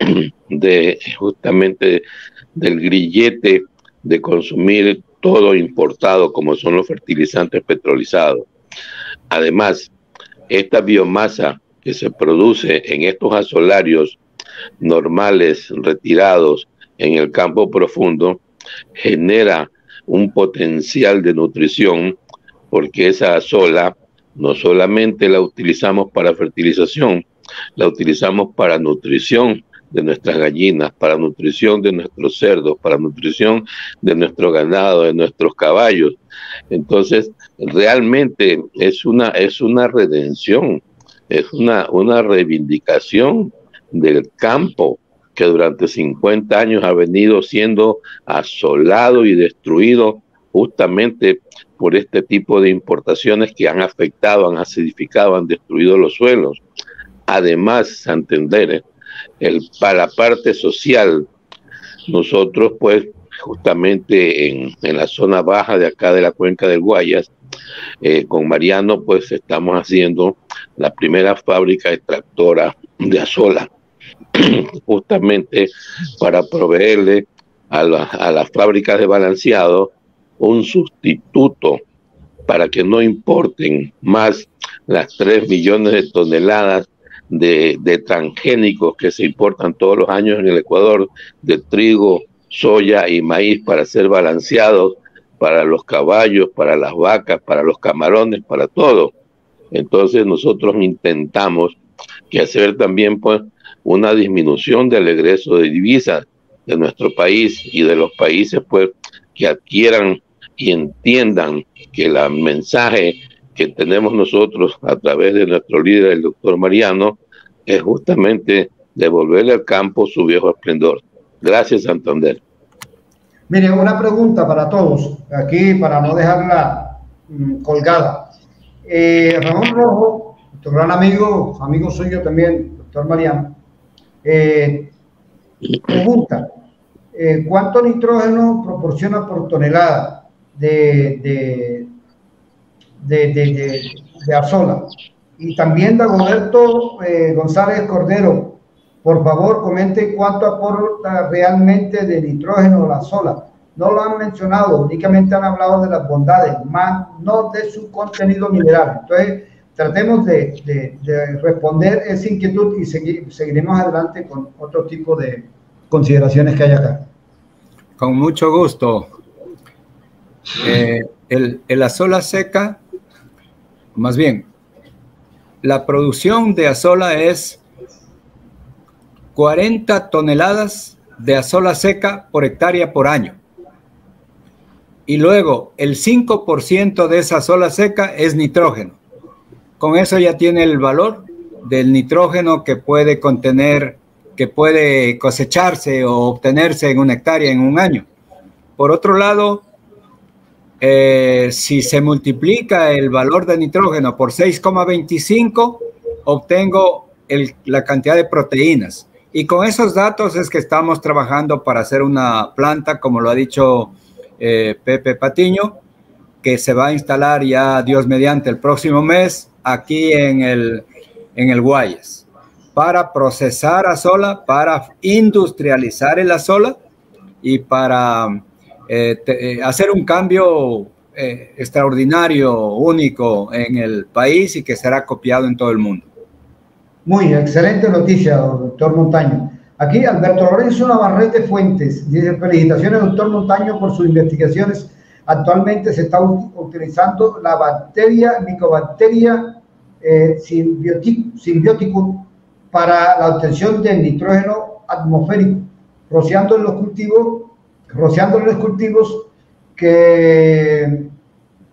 justamente del grillete de consumir todo importado, como son los fertilizantes petrolizados. Además, esta biomasa que se produce en estos asolarios normales retirados en el campo profundo genera un potencial de nutrición, porque esa azola no solamente la utilizamos para fertilización, la utilizamos para nutrición de nuestras gallinas, para nutrición de nuestros cerdos, para nutrición de nuestro ganado, de nuestros caballos. Entonces, realmente es una redención, es una reivindicación del campo que durante 50 años ha venido siendo asolado y destruido justamente por este tipo de importaciones que han afectado, han acidificado, han destruido los suelos. Además, Santander, para la parte social, nosotros pues justamente en la zona baja de acá de la cuenca del Guayas, con Mariano pues estamos haciendo la primera fábrica extractora de azola, justamente para proveerle a las fábricas de balanceado un sustituto para que no importen más las 3 millones de toneladas de transgénicos que se importan todos los años en el Ecuador, de trigo, soya y maíz para ser balanceados para los caballos, para las vacas, para los camarones, para todo. Entonces nosotros intentamos que hacer también pues una disminución del egreso de divisas de nuestro país y de los países pues que adquieran y entiendan que el mensaje que tenemos nosotros a través de nuestro líder, el doctor Mariano, es justamente devolverle al campo su viejo esplendor. Gracias, Santander. Mire, una pregunta para todos, aquí para no dejarla colgada. Ramón Rojo, nuestro gran amigo suyo también, doctor Mariano, pregunta, ¿cuánto nitrógeno proporciona por tonelada de azola? Y también Dagoberto González Cordero, por favor, comente cuánto aporta realmente de nitrógeno la azola. No lo han mencionado, únicamente han hablado de las bondades, más no de su contenido mineral. Entonces, tratemos de responder esa inquietud y seguiremos adelante con otro tipo de consideraciones que hay acá. Con mucho gusto. El azola seca, más bien, la producción de azola es 40 toneladas de azola seca por hectárea por año. Y luego el 5% de esa azola seca es nitrógeno. Con eso ya tiene el valor del nitrógeno que puede contener, que puede cosecharse o obtenerse en una hectárea en un año. Por otro lado, si se multiplica el valor de nitrógeno por 6,25, obtengo la cantidad de proteínas. Y con esos datos es que estamos trabajando para hacer una planta, como lo ha dicho Pepe Patiño, que se va a instalar ya, Dios mediante, el próximo mes aquí en el Guayas, para procesar azola, para industrializar el azola y para hacer un cambio extraordinario, único en el país y que será copiado en todo el mundo. Muy excelente noticia, doctor Montaño. Aquí Alberto Lorenzo Navarrete Fuentes dice: felicitaciones, doctor Montaño, por sus investigaciones. Actualmente se está utilizando la bacteria, Mycobacteria symbioticum, para la obtención del nitrógeno atmosférico, rociando en los cultivos que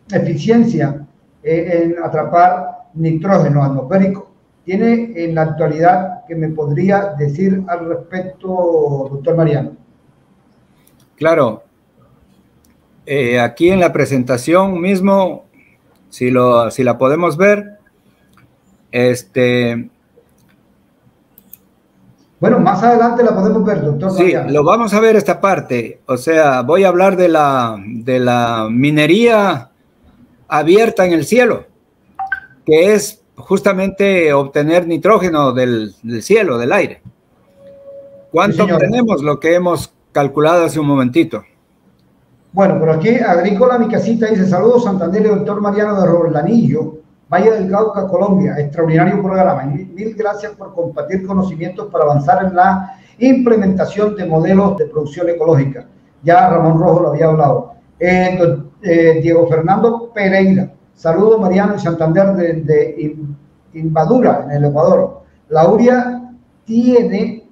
eficiencia en atrapar nitrógeno atmosférico. ¿Tiene en la actualidad que me podría decir al respecto, doctor Mariano? Claro. Aquí en la presentación mismo, si la podemos ver, bueno, más adelante la podemos ver, doctor Mariano. Sí, lo vamos a ver esta parte. O sea, voy a hablar de la minería abierta en el cielo, que es justamente obtener nitrógeno del cielo, del aire. ¿Cuánto obtenemos? Lo que hemos calculado hace un momentito. Bueno, pero aquí Agrícola Mi Casita dice: saludos Santander y doctor Mariano de Rolanillo, Valle del Cauca, Colombia. Extraordinario programa. Mil gracias por compartir conocimientos para avanzar en la implementación de modelos de producción ecológica. Ya Ramón Rojo lo había hablado. Diego Fernando Pereira: saludos Mariano y Santander de Invadura, en el Ecuador. La urea tiene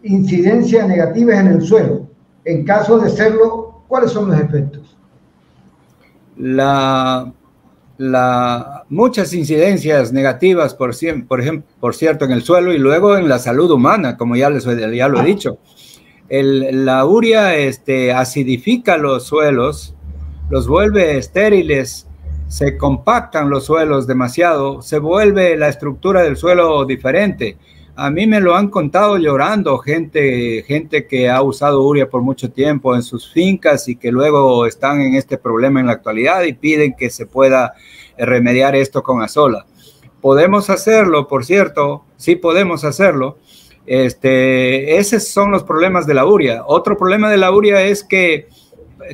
incidencias negativas en el suelo. En caso de serlo, ¿cuáles son los efectos? Muchas incidencias negativas, por cierto, en el suelo y luego en la salud humana, como ya lo he dicho. La urea acidifica los suelos, los vuelve estériles, se compactan los suelos demasiado, se vuelve la estructura del suelo diferente. A mí me lo han contado llorando gente que ha usado urea por mucho tiempo en sus fincas y que luego están en este problema en la actualidad y piden que se pueda remediar esto con azola. Podemos hacerlo, por cierto, sí podemos hacerlo. Esos son los problemas de la urea. Otro problema de la urea es que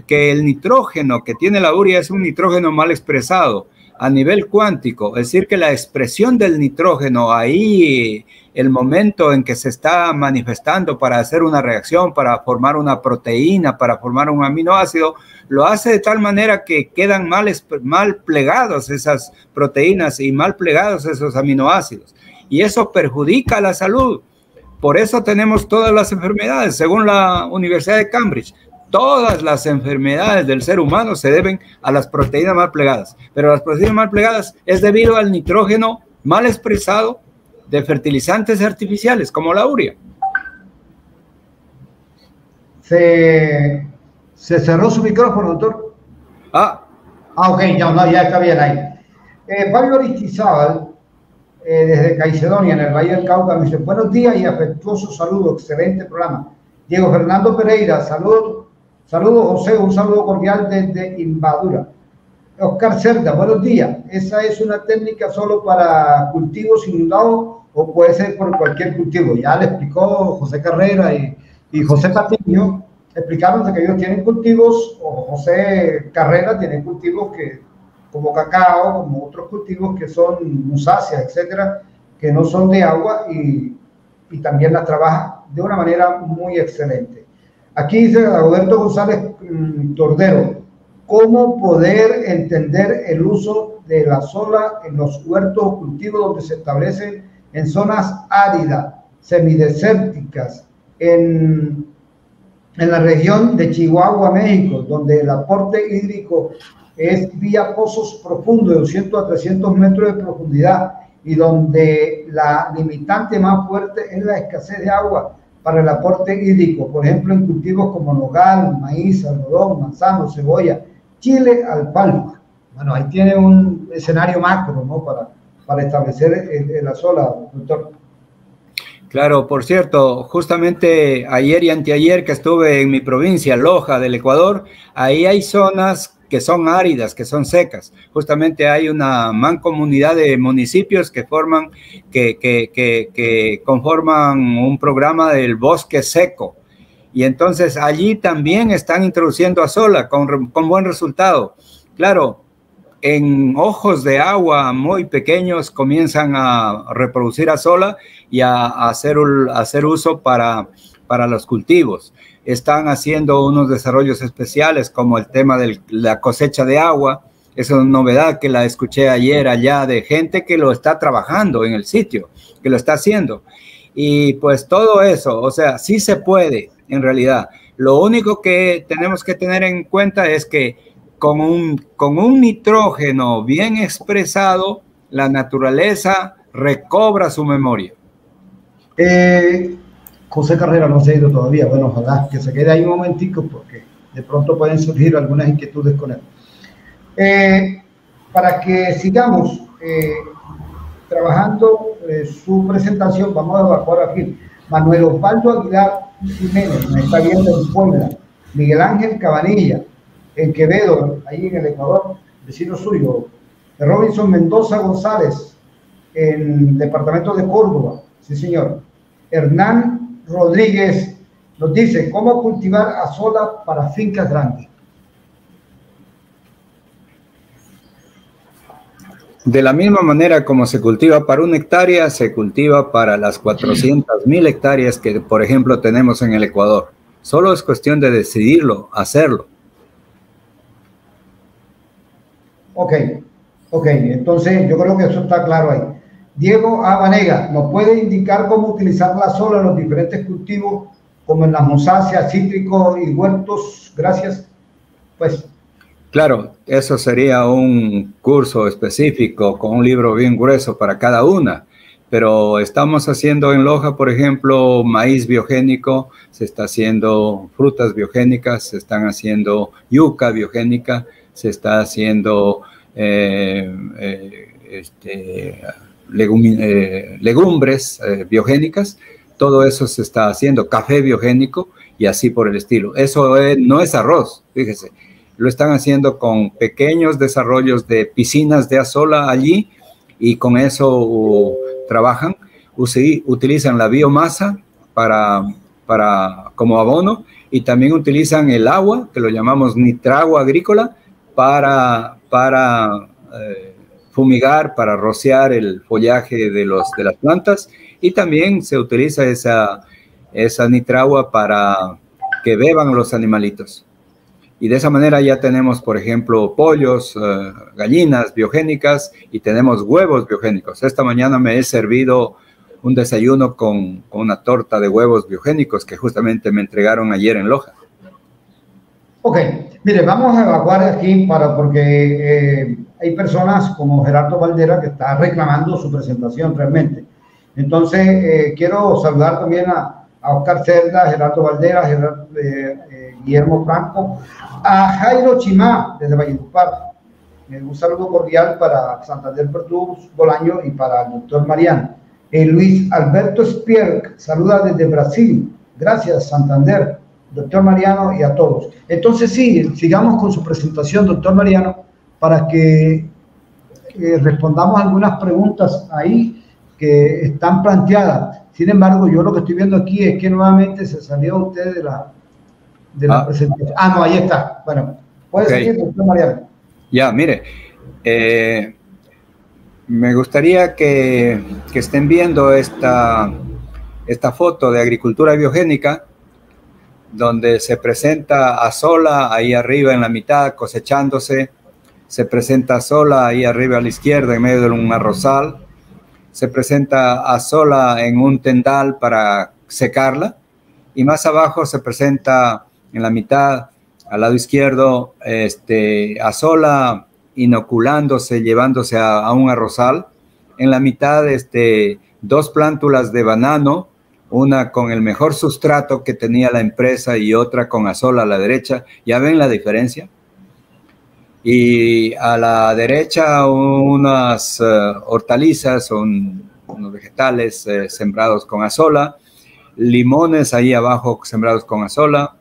el nitrógeno que tiene la urea es un nitrógeno mal expresado a nivel cuántico, es decir, que la expresión del nitrógeno ahí, el momento en que se está manifestando para hacer una reacción, para formar una proteína, para formar un aminoácido, lo hace de tal manera que quedan mal plegados esas proteínas y mal plegados esos aminoácidos, y eso perjudica la salud. Por eso tenemos todas las enfermedades, según la Universidad de Cambridge. Todas las enfermedades del ser humano se deben a las proteínas mal plegadas, pero las proteínas mal plegadas es debido al nitrógeno mal expresado de fertilizantes artificiales como la urea. Se cerró su micrófono, doctor. Ok, ya está bien ahí. Fabio Aristizábal, desde Caicedonia, en el Valle del Cauca, me dice: buenos días y afectuoso saludo, excelente programa. Diego Fernando Pereira: saludos José, un saludo cordial desde Invadura. Oscar Cerda: buenos días, ¿esa es una técnica solo para cultivos inundados o puede ser por cualquier cultivo? Ya le explicó José Carrera y José Patiño, explicaron de que ellos tienen cultivos, o José Carrera tiene cultivos que, como cacao, como otros cultivos que son musáceas, etcétera, que no son de agua y también las trabaja de una manera muy excelente. Aquí dice Roberto González Tordero: ¿cómo poder entender el uso de la sola en los huertos o cultivos donde se establecen en zonas áridas, semidesérticas, en la región de Chihuahua, México, donde el aporte hídrico es vía pozos profundos de 200 a 300 metros de profundidad y donde la limitante más fuerte es la escasez de agua para el aporte hídrico, por ejemplo, en cultivos como nogal, maíz, algodón, manzano, cebolla, chile, alfalfa. Bueno, ahí tiene un escenario macro, ¿no? Para establecer la sola, doctor. Claro, por cierto, justamente ayer y anteayer que estuve en mi provincia, Loja, del Ecuador, ahí hay zonas que son áridas, que son secas. Justamente hay una mancomunidad de municipios que forman, que conforman un programa del bosque seco. Y entonces allí también están introduciendo azola con buen resultado. Claro, en ojos de agua muy pequeños comienzan a reproducir azola y a hacer uso para los cultivos. Están haciendo unos desarrollos especiales como el tema de la cosecha de agua. Es una novedad que la escuché ayer allá de gente que lo está trabajando en el sitio, que lo está haciendo. Y pues todo eso, o sea, sí se puede en realidad. Lo único que tenemos que tener en cuenta es que con un nitrógeno bien expresado, la naturaleza recobra su memoria. José Carrera no se ha ido todavía. Bueno, ojalá que se quede ahí un momentico porque de pronto pueden surgir algunas inquietudes con él. Para que sigamos trabajando su presentación, vamos a evacuar aquí. Manuel Osvaldo Aguilar Jiménez, me está viendo en Puebla. Miguel Ángel Cabanilla, en Quevedo, ahí en el Ecuador, vecino suyo. Robinson Mendoza González, en el departamento de Córdoba, sí señor. Hernán Rodríguez nos dice, ¿cómo cultivar azola para fincas grandes? De la misma manera como se cultiva para 1 hectárea, se cultiva para las 400,000 hectáreas que, por ejemplo, tenemos en el Ecuador. Solo es cuestión de decidirlo, hacerlo. Ok, entonces yo creo que eso está claro ahí. Diego A. Vanega, ¿nos puede indicar cómo utilizar la sola en los diferentes cultivos, como en las mosáceas, cítricos y huertos? Gracias. Pues. Claro, eso sería un curso específico con un libro bien grueso para cada una, pero estamos haciendo en Loja, por ejemplo, maíz biogénico, se está haciendo frutas biogénicas, se están haciendo yuca biogénica, se está haciendo legumbres biogénicas, todo eso se está haciendo, café biogénico y así por el estilo. Eso no es arroz, fíjese, lo están haciendo con pequeños desarrollos de piscinas de azola allí y con eso trabajan, utilizan la biomasa como abono y también utilizan el agua, que lo llamamos nitragua agrícola, para fumigar, para rociar el follaje de las plantas, y también se utiliza esa nitragua para que beban los animalitos. Y de esa manera ya tenemos, por ejemplo, pollos, gallinas biogénicas y tenemos huevos biogénicos. Esta mañana me he servido un desayuno con una torta de huevos biogénicos que justamente me entregaron ayer en Loja. Ok, mire, vamos a evacuar aquí porque hay personas como Gerardo Valdera que está reclamando su presentación realmente. Entonces, quiero saludar también a Oscar Cerda, Gerardo Valdera, Guillermo Franco, a Jairo Chimá desde Valledupar. Un saludo cordial para Santander Pertú Bolaño y para el doctor Mariano. Luis Alberto Spierk saluda desde Brasil. Gracias, Santander, doctor Mariano, y a todos. Entonces, sí, sigamos con su presentación, doctor Mariano, para que respondamos algunas preguntas ahí que están planteadas. Sin embargo, yo lo que estoy viendo aquí es que nuevamente se salió usted de la presentación. No, ahí está. Bueno, puede seguir, doctor Mariano. Ya, mire, me gustaría que estén viendo esta foto de agricultura biogénica, donde se presenta azola ahí arriba en la mitad cosechándose. se presenta Azola ahí arriba a la izquierda en medio de un arrozal, se presenta Azola en un tendal para secarla, y más abajo se presenta en la mitad, al lado izquierdo, Azola inoculándose, llevándose a un arrozal. En la mitad, dos plántulas de banano, una con el mejor sustrato que tenía la empresa y otra con Azola a la derecha. ¿Ya ven la diferencia? Y a la derecha unas hortalizas, unos vegetales sembrados con Azola, limones ahí abajo sembrados con Azola,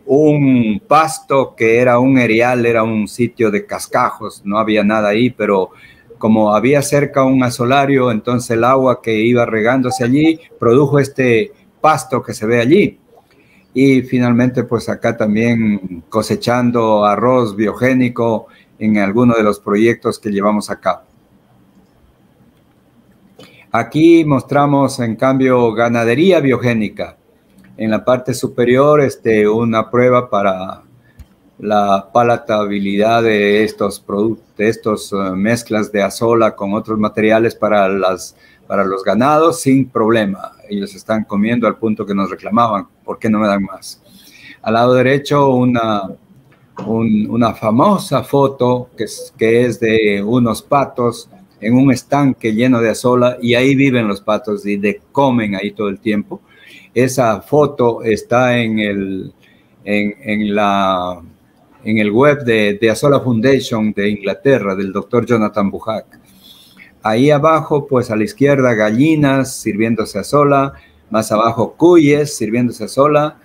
un pasto que era un erial, era un sitio de cascajos, no había nada ahí, pero como había cerca un azolario, entonces el agua que iba regándose allí produjo este pasto que se ve allí. Y finalmente, pues acá también cosechando arroz biogénico en alguno de los proyectos que llevamos a cabo. Aquí mostramos, en cambio, ganadería biogénica. En la parte superior, una prueba para la palatabilidad de estos productos, de estos mezclas de Azola con otros materiales para los ganados sin problema. Ellos están comiendo al punto que nos reclamaban, ¿por qué no me dan más? Al lado derecho, una famosa foto que es de unos patos en un estanque lleno de Azola, y ahí viven los patos y comen ahí todo el tiempo. Esa foto está en el web de Azola Foundation de Inglaterra, del doctor Jonathan Buhack. Ahí abajo, pues a la izquierda, gallinas sirviéndose Azola, más abajo cuyes sirviéndose Azola,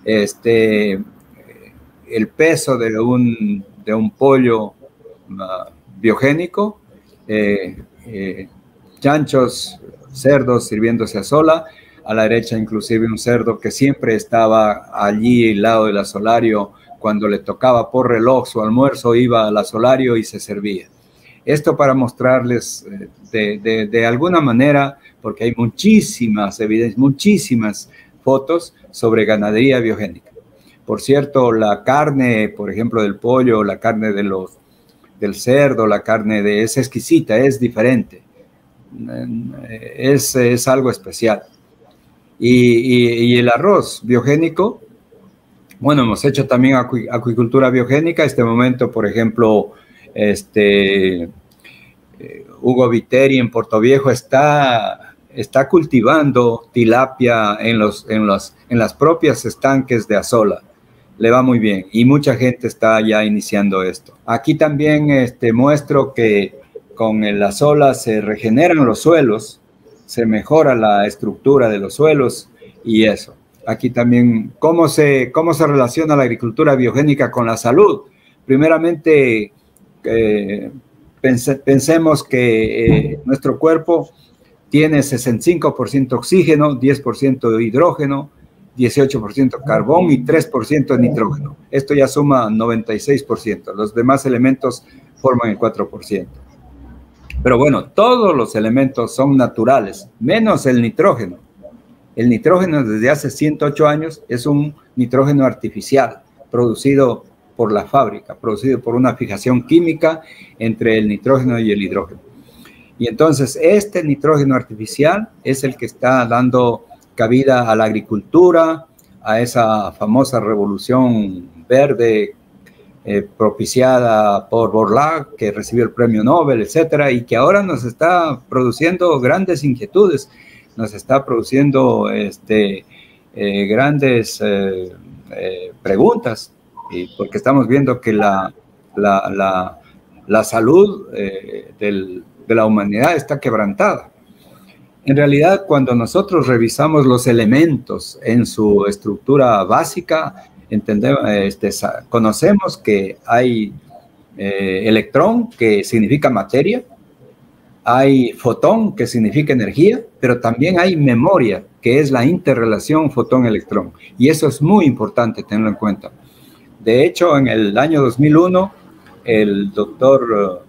el peso de un pollo biogénico, chanchos, cerdos sirviéndose Azola, a la derecha inclusive un cerdo que siempre estaba allí al lado del azolario. Cuando le tocaba por reloj su almuerzo, iba al azolario y se servía. Esto para mostrarles de alguna manera, porque hay muchísimas evidencias, muchísimas fotos sobre ganadería biogénica. Por cierto, la carne, por ejemplo, del pollo, la carne del cerdo, la carne es exquisita, es diferente. Es algo especial. Y el arroz biogénico, bueno, hemos hecho también acuicultura biogénica. Este momento, por ejemplo, Hugo Viteri en Portoviejo está cultivando tilapia en las propias estanques de Azola. Le va muy bien y mucha gente está ya iniciando esto. Aquí también muestro que con el Azola se regeneran los suelos, se mejora la estructura de los suelos y eso. Aquí también, ¿cómo se relaciona la agricultura biogénica con la salud? Primeramente, pensemos que nuestro cuerpo tiene 65% oxígeno, 10% hidrógeno, 18% carbón y 3% de nitrógeno. Esto ya suma 96%. Los demás elementos forman el 4%. Pero bueno, todos los elementos son naturales, menos el nitrógeno. El nitrógeno desde hace 108 años es un nitrógeno artificial, producido por la fábrica, producido por una fijación química entre el nitrógeno y el hidrógeno. Y entonces este nitrógeno artificial es el que está dando cabida a la agricultura, a esa famosa revolución verde propiciada por Borlaug, que recibió el premio Nobel, etcétera, y que ahora nos está produciendo grandes inquietudes, nos está produciendo grandes preguntas, porque estamos viendo que la salud de la humanidad está quebrantada. En realidad, cuando nosotros revisamos los elementos en su estructura básica, conocemos que hay electrón, que significa materia, hay fotón, que significa energía, pero también hay memoria, que es la interrelación fotón-electrón. Y eso es muy importante tenerlo en cuenta. De hecho, en el año 2001, el doctor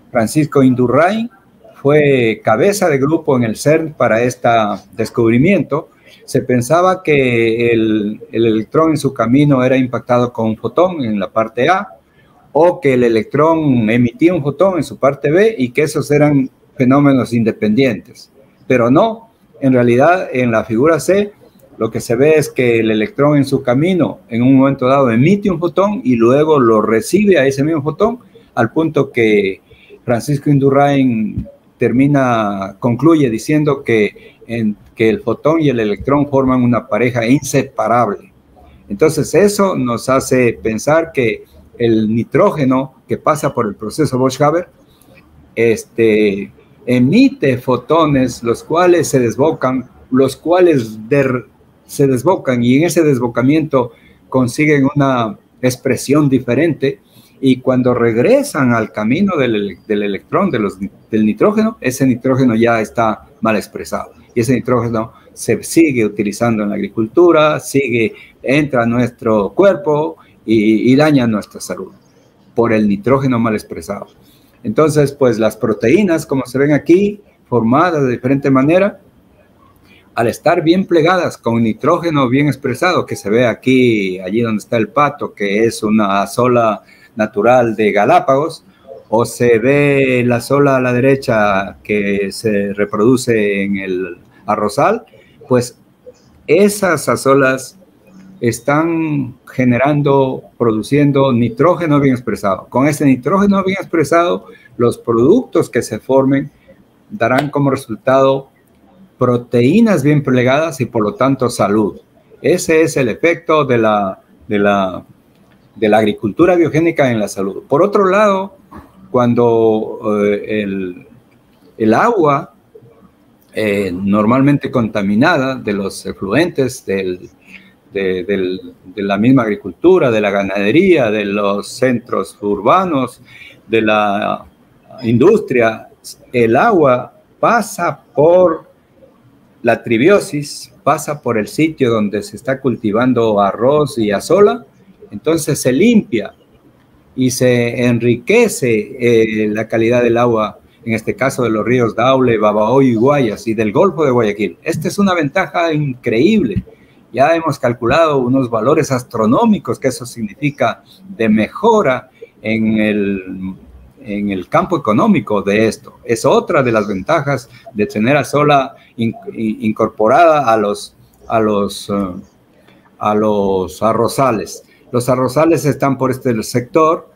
Francisco Indurain fue cabeza de grupo en el CERN para este descubrimiento. Se pensaba que el electrón en su camino era impactado con un fotón en la parte A, o que el electrón emitía un fotón en su parte B y que esos eran fenómenos independientes. Pero no, en realidad en la figura C lo que se ve es que el electrón en su camino en un momento dado emite un fotón y luego lo recibe a ese mismo fotón, al punto que Francisco Indurain concluye diciendo que el fotón y el electrón forman una pareja inseparable. Entonces eso nos hace pensar que el nitrógeno que pasa por el proceso Bosch-Haber emite fotones, los cuales se desbocan, y en ese desbocamiento consiguen una expresión diferente, y cuando regresan al camino del electrón, del nitrógeno, ese nitrógeno ya está mal expresado, y ese nitrógeno se sigue utilizando en la agricultura, entra a nuestro cuerpo y daña nuestra salud por el nitrógeno mal expresado. Entonces, pues las proteínas, como se ven aquí, formadas de diferente manera, al estar bien plegadas con nitrógeno bien expresado, que se ve aquí, allí donde está el pato, que es una azola natural de Galápagos, o se ve la azola a la derecha que se reproduce en el arrozal, pues esas azolas están produciendo nitrógeno bien expresado. Con ese nitrógeno bien expresado, los productos que se formen darán como resultado proteínas bien plegadas y por lo tanto salud. Ese es el efecto de la agricultura biogénica en la salud. Por otro lado, cuando el agua normalmente contaminada de los efluentes de la misma agricultura, de la ganadería, de los centros urbanos, de la industria, el agua pasa por la tribiosis, pasa por el sitio donde se está cultivando arroz y azola, entonces se limpia y se enriquece la calidad del agua, en este caso de los ríos Daule, Babahoyo y Guayas, y del Golfo de Guayaquil. Esta es una ventaja increíble. Ya hemos calculado unos valores astronómicos que eso significa de mejora en el campo económico de esto. Es otra de las ventajas de tener azola incorporada a los arrozales. Los arrozales están por este sector,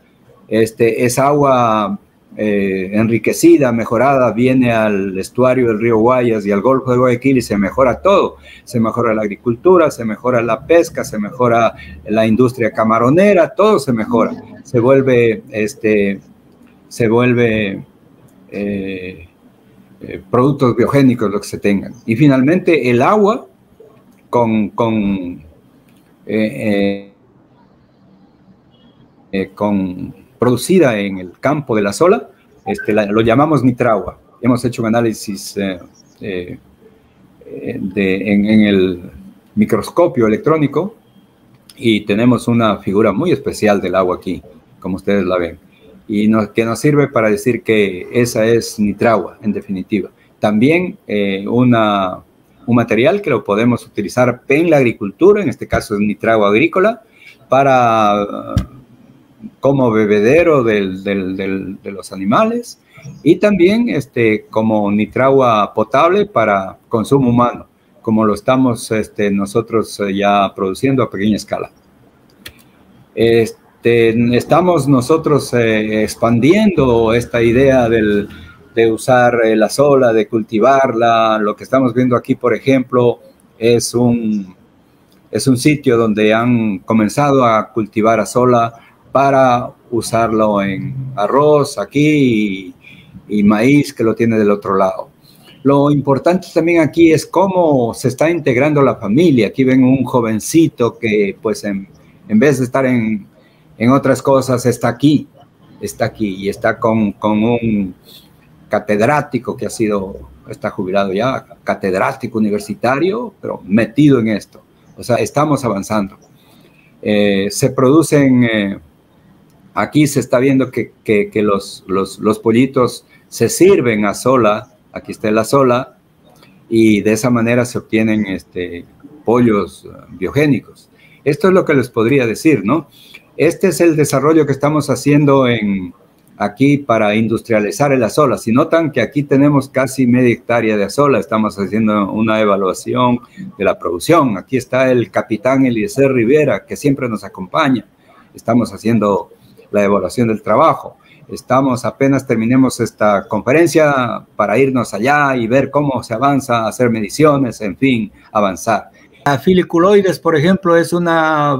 es agua enriquecida, mejorada, viene al estuario del río Guayas y al Golfo de Guayaquil y se mejora todo. Se mejora la agricultura, se mejora la pesca, se mejora la industria camaronera, todo se mejora. Se vuelve productos biogénicos lo que se tengan. Y finalmente el agua producida en el campo de la azola, lo llamamos nitragua. Hemos hecho un análisis en el microscopio electrónico y tenemos una figura muy especial del agua aquí, como ustedes la ven, y que nos sirve para decir que esa es nitragua, en definitiva. También un material que lo podemos utilizar en la agricultura, en este caso es nitragua agrícola, como bebedero de los animales, y también como nitragua potable para consumo humano, como lo estamos nosotros ya produciendo a pequeña escala. Estamos nosotros expandiendo esta idea de usar la azola, de cultivarla. Lo que estamos viendo aquí, por ejemplo, es un sitio donde han comenzado a cultivar azola para usarlo en arroz aquí y maíz, que lo tiene del otro lado. Lo importante también aquí es cómo se está integrando la familia. Aquí ven un jovencito que pues en vez de estar en otras cosas está aquí y está con un catedrático que está jubilado ya, catedrático universitario, pero metido en esto. O sea, estamos avanzando. Se producen... Aquí se está viendo que los pollitos se sirven azola, aquí está la azola, y de esa manera se obtienen pollos biogénicos. Esto es lo que les podría decir, ¿no? Este es el desarrollo que estamos haciendo aquí para industrializar el azola. Si notan que aquí tenemos casi media hectárea de azola, estamos haciendo una evaluación de la producción. Aquí está el capitán Eliezer Rivera, que siempre nos acompaña. Estamos haciendo la evaluación del trabajo. Apenas terminemos esta conferencia para irnos allá y ver cómo se avanza, hacer mediciones, en fin, avanzar. La filiculoides, por ejemplo, es una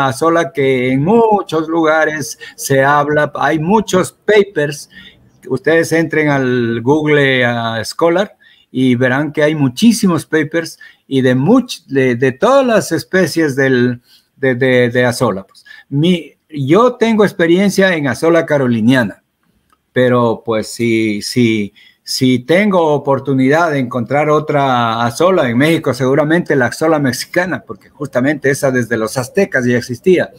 azola que en muchos lugares se habla. Hay muchos papers. Ustedes entren al Google Scholar y verán que hay muchísimos papers y de todas las especies de azola. Pues, yo tengo experiencia en azola caroliniana, pero pues si tengo oportunidad de encontrar otra azola en México, seguramente la azola mexicana, porque justamente esa desde los aztecas ya existía.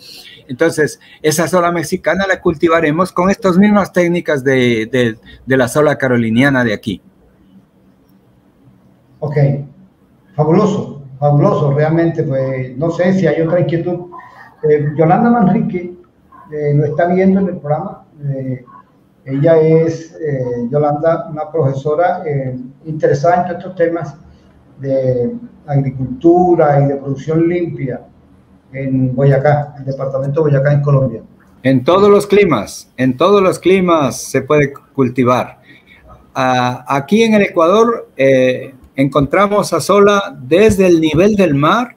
Entonces, esa azola mexicana la cultivaremos con estas mismas técnicas de la azola caroliniana de aquí. Ok, fabuloso, fabuloso, realmente, pues no sé si hay otra inquietud. Yolanda Manrique lo está viendo en el programa. Ella es, Yolanda, una profesora interesada en estos temas de agricultura y de producción limpia en Boyacá, el departamento de Boyacá, en Colombia. En todos los climas se puede cultivar. Aquí en el Ecuador encontramos azola desde el nivel del mar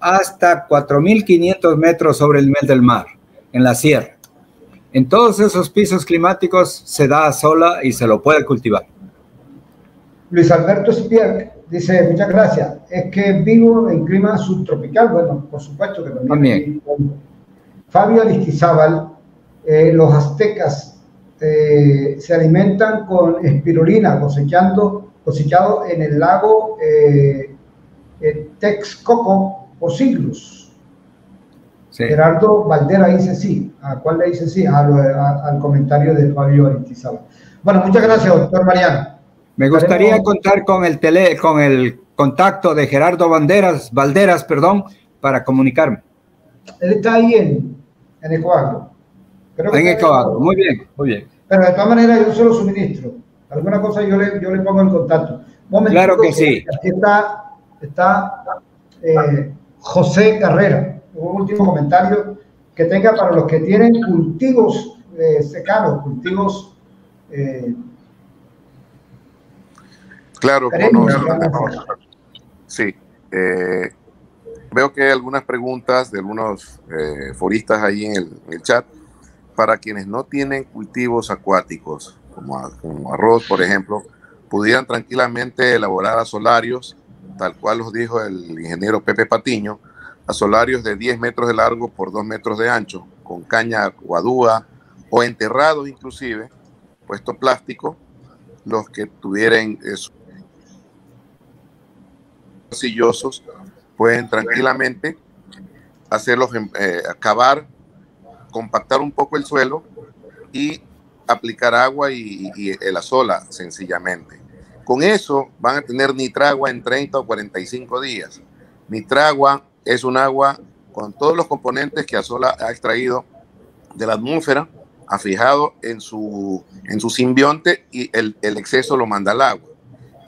hasta 4.500 metros sobre el nivel del mar, en la sierra. En todos esos pisos climáticos se da azola y se lo puede cultivar. Luis Alberto Spierk dice, muchas gracias. Es que vivo en clima subtropical. Bueno, por supuesto que también. Fabio Aristizábal, los aztecas se alimentan con espirulina, cosechado en el lago Texcoco por siglos. Sí. Gerardo Valdera dice sí. ¿A cuál le dice sí? Al comentario de Fabio Aristizábal. Bueno, muchas gracias, doctor Mariano. Me gustaría contar con el contacto de Gerardo Valderas, para comunicarme. Él está ahí en Ecuador. En Ecuador, muy bien, muy bien. Pero de todas maneras yo se lo suministro. Alguna cosa yo le pongo en contacto. Claro que sí. Aquí está José Carrera. Un último comentario que tenga para los que tienen cultivos secados, cultivos... Claro, no, sí. Veo que hay algunas preguntas de algunos foristas ahí en el chat. Para quienes no tienen cultivos acuáticos, como arroz, por ejemplo, pudieran tranquilamente elaborar asolarios, tal cual los dijo el ingeniero Pepe Patiño, asolarios de 10 metros de largo por 2 metros de ancho, con caña guadúa o enterrados inclusive, puesto plástico, los que tuvieran sillosos pueden tranquilamente hacerlos, cavar, compactar un poco el suelo y aplicar agua y el azola sencillamente. Con eso van a tener nitragua en 30 o 45 días. Nitragua es un agua con todos los componentes que azola ha extraído de la atmósfera, ha fijado en su simbionte y el exceso lo manda al agua.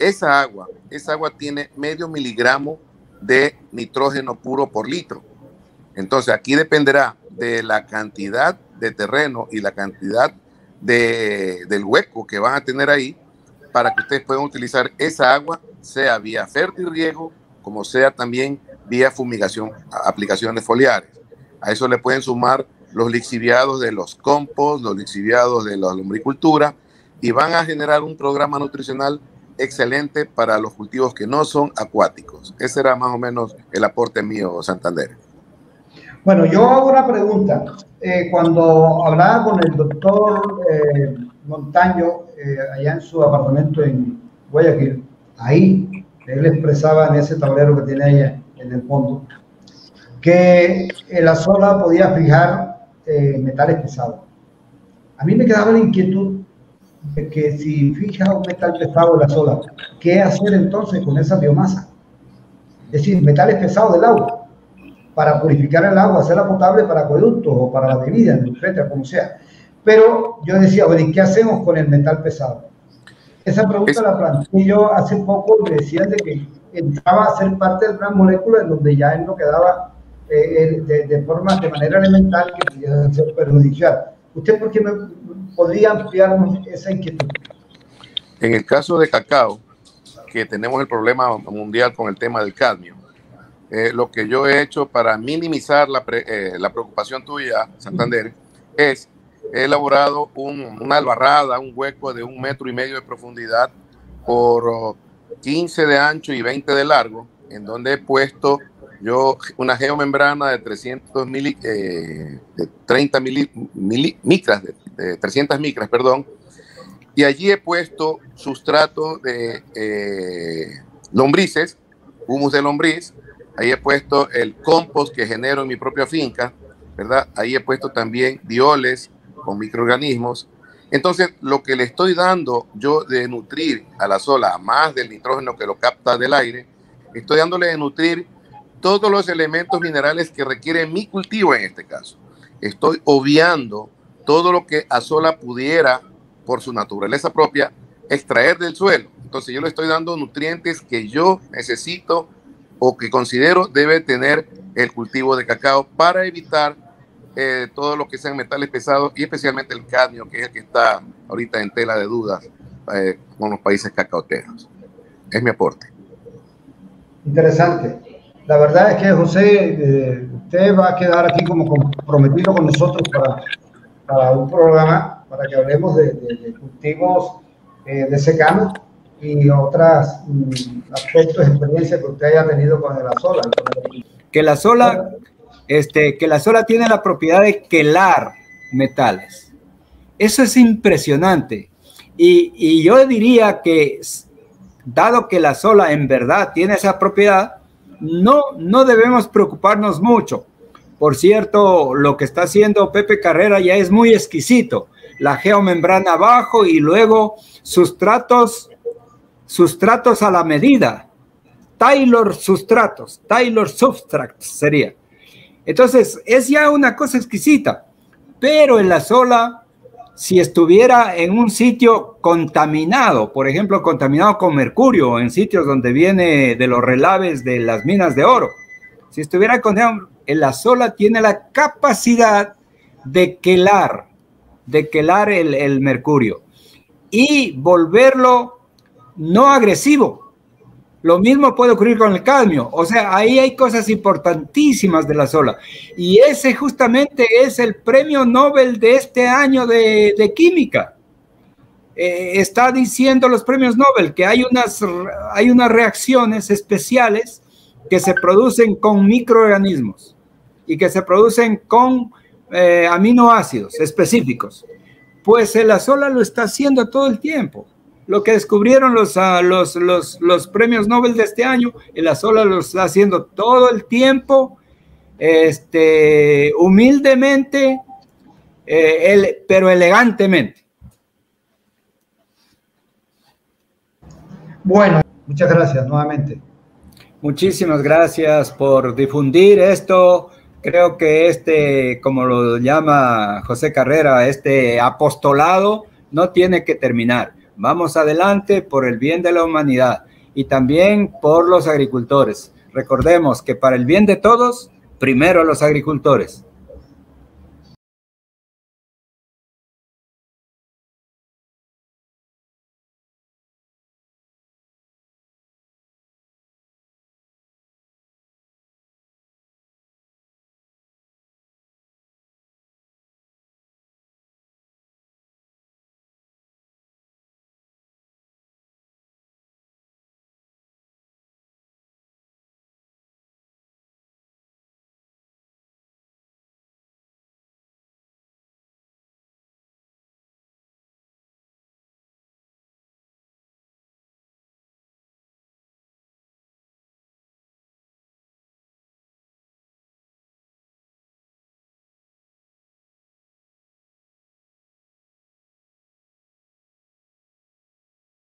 Esa agua tiene medio miligramo de nitrógeno puro por litro. Entonces aquí dependerá de la cantidad de terreno y la cantidad del hueco que van a tener ahí para que ustedes puedan utilizar esa agua, sea vía fertirriego, como sea también vía fumigación, aplicaciones foliares. A eso le pueden sumar los lixiviados de los compost, los lixiviados de la lombricultura, y van a generar un programa nutricional excelente para los cultivos que no son acuáticos. Ese era más o menos el aporte mío, Santander. Bueno, yo hago una pregunta. Cuando hablaba con el doctor Montaño, allá en su apartamento en Guayaquil, ahí él expresaba en ese tablero que tiene allá en el fondo, que el azola podía fijar metales pesados. A mí me quedaba la inquietud de que si fija un metal pesado el azola, ¿qué hacer entonces con esa biomasa? Es decir, metales pesados del agua. para purificar el agua, hacerla potable para acueductos o para la bebida, etcétera, como sea. Pero yo decía, oye, ¿qué hacemos con el metal pesado? Esa pregunta la planteé yo hace poco, me decían de que entraba a ser parte del plan molécula, en donde ya él no quedaba de manera elemental que pudiera ser perjudicial. ¿Usted por qué me podría ampliarnos esa inquietud? En el caso de cacao, que tenemos el problema mundial con el tema del cadmio, lo que yo he hecho para minimizar la preocupación tuya, Santander, es he elaborado una albarrada, un hueco de 1,5 metros de profundidad por 15 de ancho y 20 de largo, en donde he puesto yo una geomembrana de 300 micras, de 300 micras, perdón, y allí he puesto sustrato de lombrices, humus de lombriz. Ahí he puesto el compost que genero en mi propia finca, ¿verdad? Ahí he puesto también dioles con microorganismos. Entonces, lo que le estoy dando yo de nutrir a la sola, más del nitrógeno que lo capta del aire, estoy dándole de nutrir todos los elementos minerales que requiere mi cultivo en este caso. Estoy obviando todo lo que Azola pudiera, por su naturaleza propia, extraer del suelo. Entonces, yo le estoy dando nutrientes que yo necesito o que considero debe tener el cultivo de cacao para evitar todo lo que sean metales pesados y especialmente el cadmio, que es el que está ahorita en tela de dudas con los países cacaoteros. Es mi aporte. Interesante. La verdad es que, José, usted va a quedar aquí como comprometido con nosotros para un programa, para que hablemos de cultivos de secano y otros aspectos de experiencia que usted haya tenido con el Azola. Que la Azola tiene la propiedad de quelar metales. Eso es impresionante. Y yo diría que, dado que la Azola en verdad tiene esa propiedad, no debemos preocuparnos mucho. Por cierto, lo que está haciendo Pepe Carrera ya es muy exquisito. La geomembrana abajo y luego sustratos a la medida. Taylor substratos sería. Entonces, es ya una cosa exquisita. Pero el Azola, si estuviera en un sitio contaminado, por ejemplo, contaminado con mercurio, en sitios donde viene de los relaves de las minas de oro, si estuviera contaminado, el Azola tiene la capacidad de quelar el mercurio y volverlo no agresivo. Lo mismo puede ocurrir con el cadmio. O sea, ahí hay cosas importantísimas de la Azola. Y ese justamente es el premio Nobel de este año de química. Está diciendo los premios Nobel que hay unas reacciones especiales que se producen con microorganismos y que se producen con aminoácidos específicos. Pues el Azola lo está haciendo todo el tiempo. Lo que descubrieron los premios Nobel de este año, el Azola lo está haciendo todo el tiempo, humildemente, pero elegantemente. Bueno, muchas gracias nuevamente. Muchísimas gracias por difundir esto. Creo que como lo llama José Carrera, este apostolado no tiene que terminar. Vamos adelante por el bien de la humanidad y también por los agricultores. Recordemos que para el bien de todos, primero los agricultores.